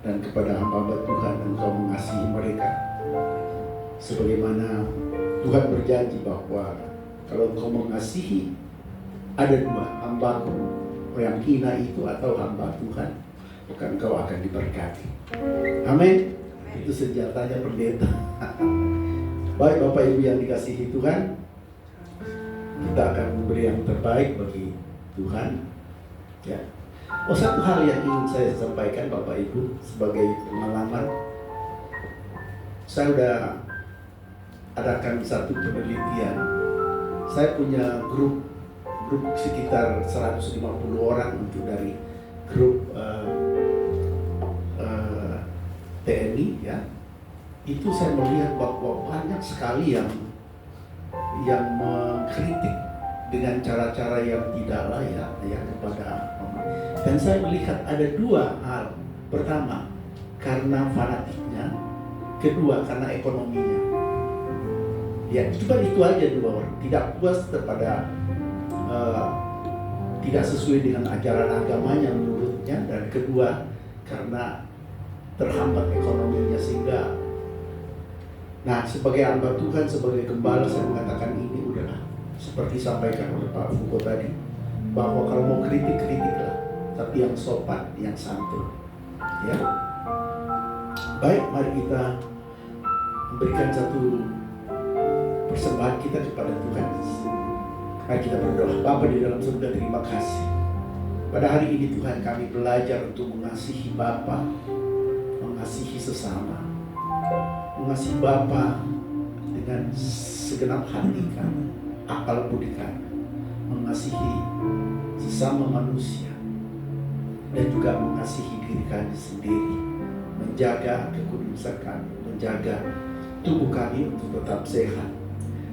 dan kepada hamba-hamba Tuhan engkau mengasihi mereka. Sebagaimana Tuhan berjanji bahwa kalau engkau mengasihi, ada dua, hambaku yang hina itu atau hamba Tuhan, maka engkau akan diberkati. Amin. Itu senjatanya pendeta. Baik Bapak Ibu yang dikasihi Tuhan, kita akan memberi yang terbaik bagi Tuhan. Ya. Oh, satu hal yang ingin saya sampaikan Bapak Ibu sebagai pengalaman, saya sudah adakan satu penelitian. Saya punya grup sekitar 150 orang untuk dari grup TNI ya. Itu saya melihat bahwa banyak sekali yang mengkritik dengan cara-cara yang tidak layak ya kepada. Dan saya melihat ada dua hal. Pertama, karena fanatiknya. Kedua, karena ekonominya. Ya, cuma itu aja dua orang. Tidak puas kepada tidak sesuai dengan ajaran agamanya menurutnya, dan kedua karena terhambat ekonominya. Sehingga sebagai hamba Tuhan, sebagai gembala, saya mengatakan ini udahlah, seperti sampaikan oleh Pak Fuko tadi, bahwa kalau mau kritiklah, tapi yang sopan, yang santun, ya. Baik, mari kita memberikan satu persembahan kita kepada Tuhan. Mari kita berdoa. Bapa di dalam surga, terima kasih. Pada hari ini Tuhan, kami belajar untuk mengasihi Bapa, mengasihi sesama, mengasihi Bapa dengan segenap hati kami, akal budi kami, mengasihi sesama manusia, dan juga mengasihi diri kami sendiri, menjaga kekudusan kami, menjaga tubuh kami untuk tetap sehat.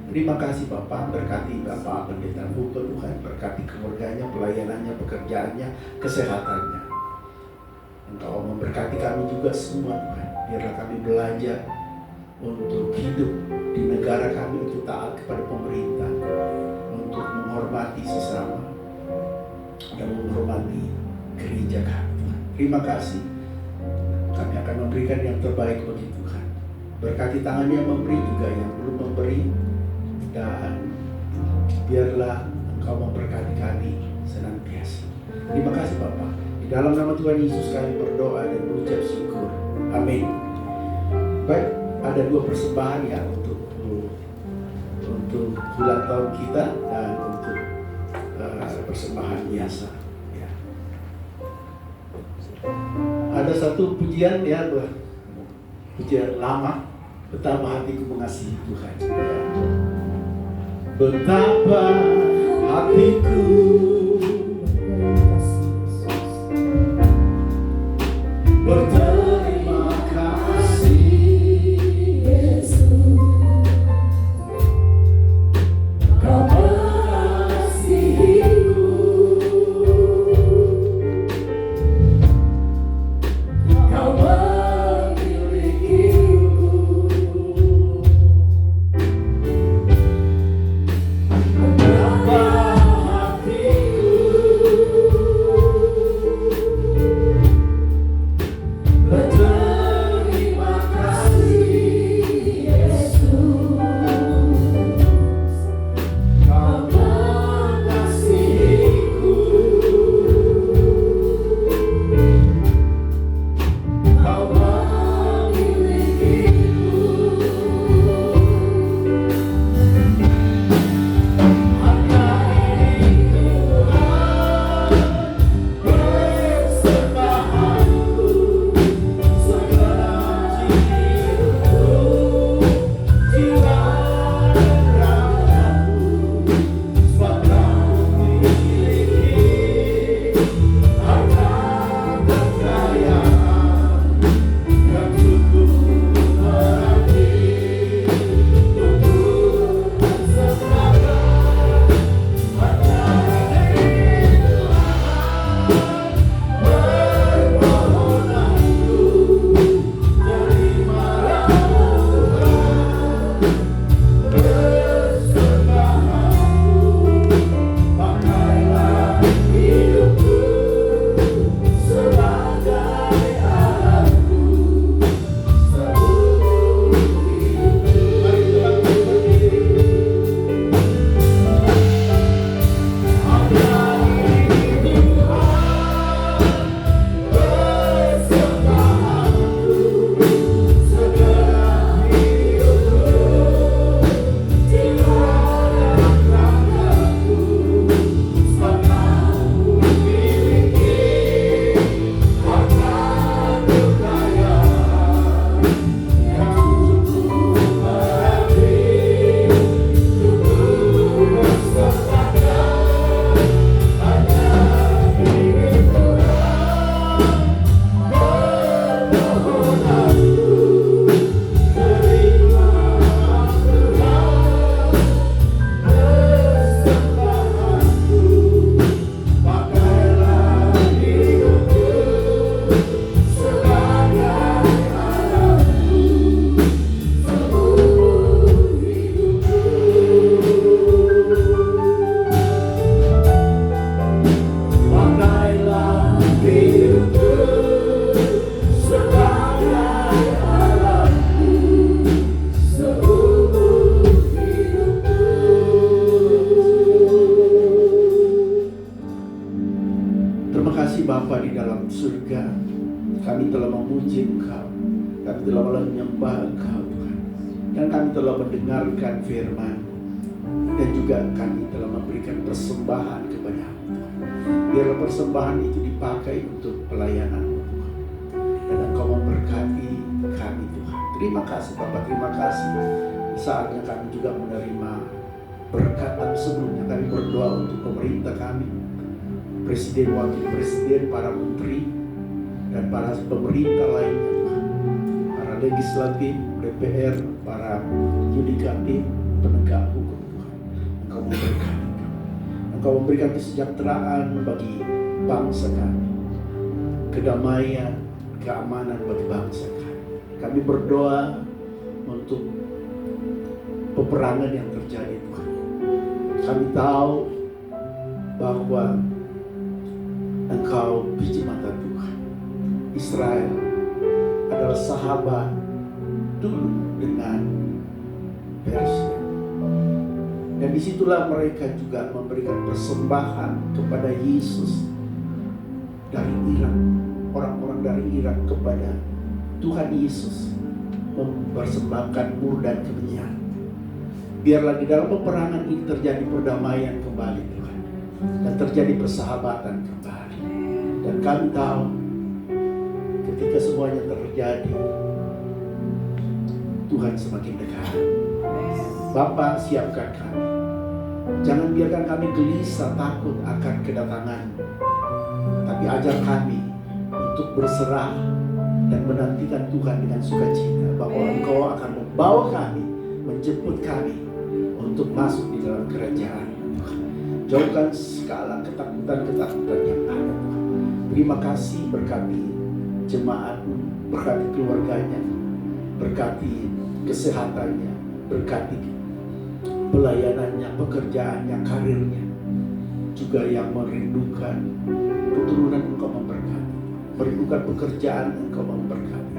Terima kasih Bapak, berkati Bapak Pendeta Fuko Tuhan, berkati keluarganya, pelayanannya, pekerjaannya, kesehatannya. Engkau memberkati kami juga semua Tuhan. Biarlah kami belajar untuk hidup di negara kami, untuk taat kepada pemerintah, untuk menghormati sesama, dan menghormati gereja kami. Terima kasih. Kami akan memberikan yang terbaik bagi Tuhan. Berkati tangannya yang memberi, juga yang belum memberi. Dan biarlah Engkau memberkati kami senantiasa. Terima kasih Bapak. Di dalam nama Tuhan Yesus kami berdoa dan berucap syukur. Amin. Baik, ada 2 persembahan ya untuk ulang tahun kita dan untuk persembahan biasa. Ya. Ada satu pujian ya, pujian lama, betapa hatiku mengasihi Tuhan. Ya. Betapa hatiku berterima kasih, Yesus, Kau mengasihiku, Kau memilikiku. Betapa hatiku memuji Engkau, kami telah menyembah Engkau Tuhan, dan kami telah mendengarkan firman, dan juga kami telah memberikan persembahan kepada-Mu Tuhan. Biarlah persembahan itu dipakai untuk pelayanan-Mu Tuhan, dan Engkau memberkati kami Tuhan. Terima kasih Bapak, terima kasih. Saatnya kami juga menerima berkat, tapi sebelumnya kami berdoa untuk pemerintah kami, Presiden, Wakil Presiden, para menteri, dan para pemerintah lainnya Tuhan, para legislatif, DPR, para yudikatif, penegak hukum Tuhan. Engkau memberkati kami, Engkau memberikan kesejahteraan bagi bangsa kami, kedamaian, keamanan bagi bangsa kami. Kami berdoa untuk peperangan yang terjadi Tuhan. Kami tahu bahwa Engkau biji mata Tuhan. Israel adalah sahabat dulu dengan Persia, dan disitulah mereka juga memberikan persembahan kepada Yesus dari Irak. Orang-orang dari Irak kepada Tuhan Yesus mempersembahkan mur dan kemenyan. Biarlah di dalam peperangan ini terjadi perdamaian kembali Tuhan, dan terjadi persahabatan kembali. Dan kami tahu ketika semuanya terjadi, Tuhan semakin dekat. Bapa, siapkan kami. Jangan biarkan kami gelisah takut akan kedatangan-Mu, tapi ajar kami untuk berserah dan menantikan Tuhan dengan sukacita, bahwa Engkau akan membawa kami, menjemput kami untuk masuk di dalam kerajaan Tuhan. Jauhkan segala ketakutan-ketakutan yang ada Tuhan. Terima kasih, berkati jemaat-Mu, berkati keluarganya, berkati kesehatannya, berkati pelayanannya, pekerjaannya, karirnya, juga yang merindukan keturunan Engkau memberkati, merindukan pekerjaan Engkau memberkati,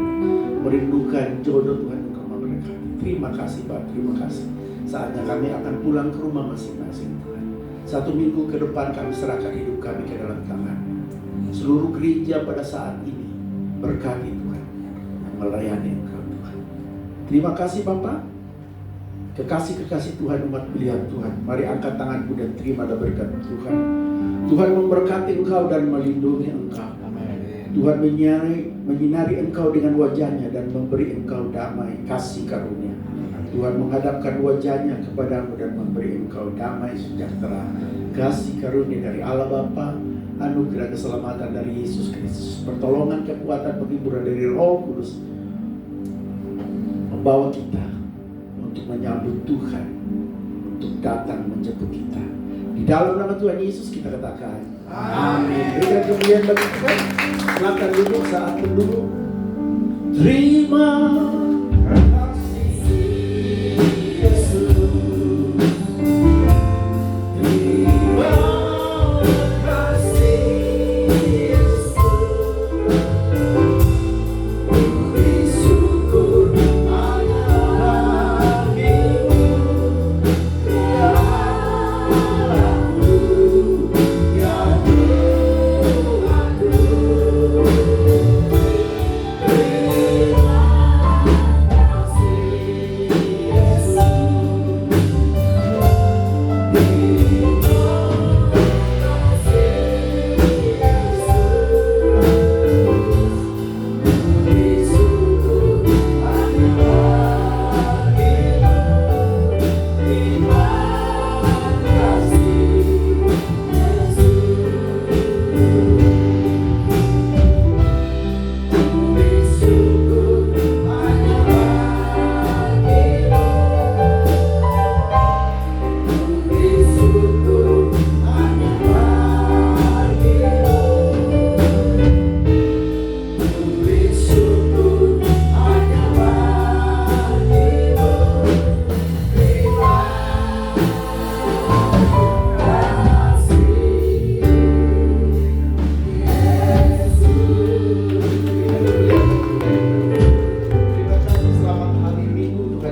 merindukan jodoh Tuhan Engkau memberkati. Terima kasih Pak, terima kasih. Saatnya kami akan pulang ke rumah masing-masing Tuhan. 1 minggu ke depan kami serahkan hidup kami ke dalam tangan. Seluruh gereja pada saat ini berkati Tuhan, yang melayani Engkau Tuhan. Terima kasih Bapak. Kekasih-kekasih Tuhan, umat pilihan Tuhan, mari angkat tanganmu dan terimalah berkat Tuhan. Tuhan memberkati engkau dan melindungi engkau. Tuhan menyinari engkau dengan wajahnya dan memberi engkau damai kasih karunia. Tuhan menghadapkan wajahnya kepadamu dan memberi engkau damai sejahtera kasih karunia dari Allah Bapa, anugerah keselamatan dari Yesus Kristus, pertolongan, kekuatan, penghiburan dari Roh Kudus membawa kita untuk menyambut Tuhan, untuk datang menjemput kita. Di dalam nama Tuhan Yesus kita katakan amin. Berikan kemuliaan bagi Tuhan. Silakan duduk saat berduduk. Terima kasih Yesus. Terima kasih Yesus. Beri syukur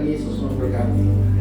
Yesus memberkati.